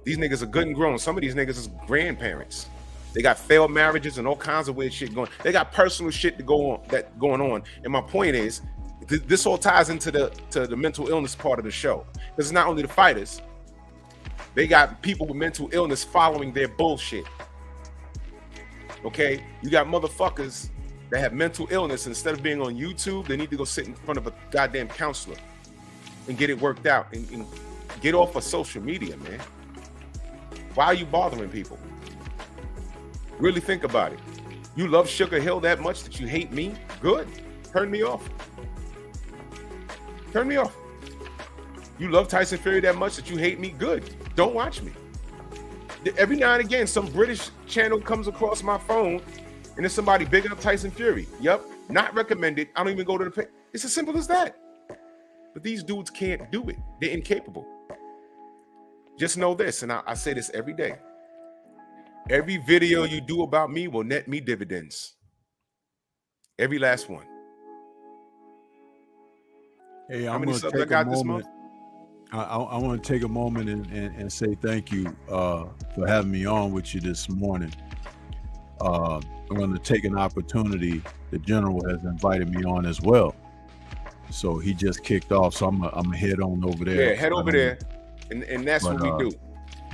These niggas are good and grown. Some of these niggas is grandparents. They got failed marriages and all kinds of weird shit going. They got personal shit going on. And my point is, this all ties into the mental illness part of the show. Because it's not only the fighters. They got people with mental illness following their bullshit. Okay? You got motherfuckers that have mental illness, instead of being on YouTube, they need to go sit in front of a goddamn counselor and get it worked out and get off of social media, man. Why are you bothering people? Really think about it. You love Sugar Hill that much that you hate me? Good. Turn me off. Turn me off. You love Tyson Fury that much that you hate me? Good. Don't watch me. Every now and again, some British channel comes across my phone and there's somebody bigging up Tyson Fury. Yep. Not recommended. I don't even go to the page. It's as simple as that. But these dudes can't do it. They're incapable. Just know this, and I say this every day. Every video you do about me will net me dividends. Every last one. Hey, How I'm many going to subs I take a got this moment. month? I want to take a moment and say thank you for having me on with you this morning. I'm going to take an opportunity. The general has invited me on as well. So he just kicked off. So I'm going to head on over there. Yeah, head over there. And that's what we do.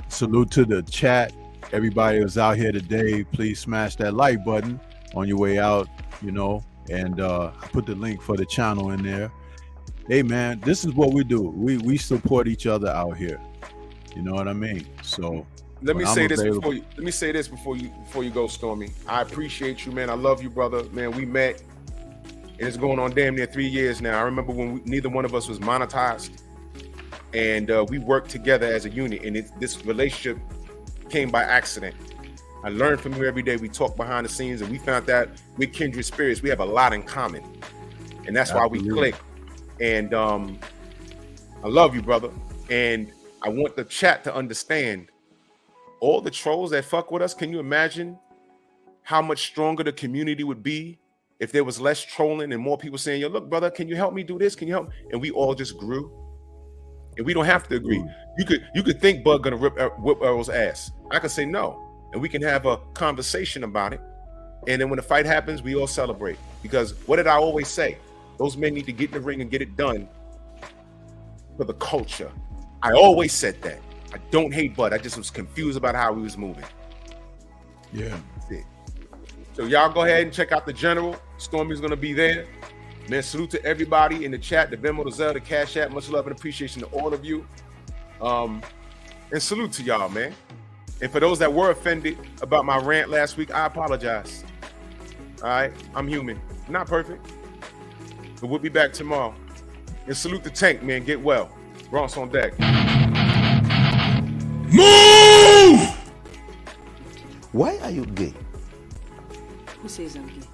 Salute to the chat. Everybody who's out here today, please smash that like button on your way out, and I put the link for the channel in there. Hey man, this is what we do. We support each other out here. You know what I mean? So let me say this before you go, Stormy. I appreciate you, man. I love you, brother. Man, we met and it's going on damn near 3 years now. I remember when neither one of us was monetized, and we worked together as a unit, and this relationship came by accident. I learned from you every day. We talk behind the scenes, and we found that we're kindred spirits. We have a lot in common, and that's why we click. And I love you, brother. And I want the chat to understand all the trolls that fuck with us. Can you imagine how much stronger the community would be if there was less trolling and more people saying, yo, look, brother, can you help me do this? Can you help? And we all just grew. And we don't have to agree. You could think Bud gonna whip Earl's ass. I could say no, and we can have a conversation about it. And then when the fight happens, we all celebrate. Because what did I always say? Those men need to get in the ring and get it done for the culture. I always said that. I don't hate Bud. I just was confused about how he was moving. Yeah. That's it. So y'all go ahead and check out the general. Stormy's gonna be there. Man, salute to everybody in the chat, the Venmo, the Zelle, the Cash App. Much love and appreciation to all of you. And salute to y'all, man. And for those that were offended about my rant last week, I apologize. All right, I'm human. Not perfect. But we'll be back tomorrow. And salute the Tank, man. Get well. Bronx on deck. Move! Why are you gay? Who says I'm gay?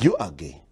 You are gay.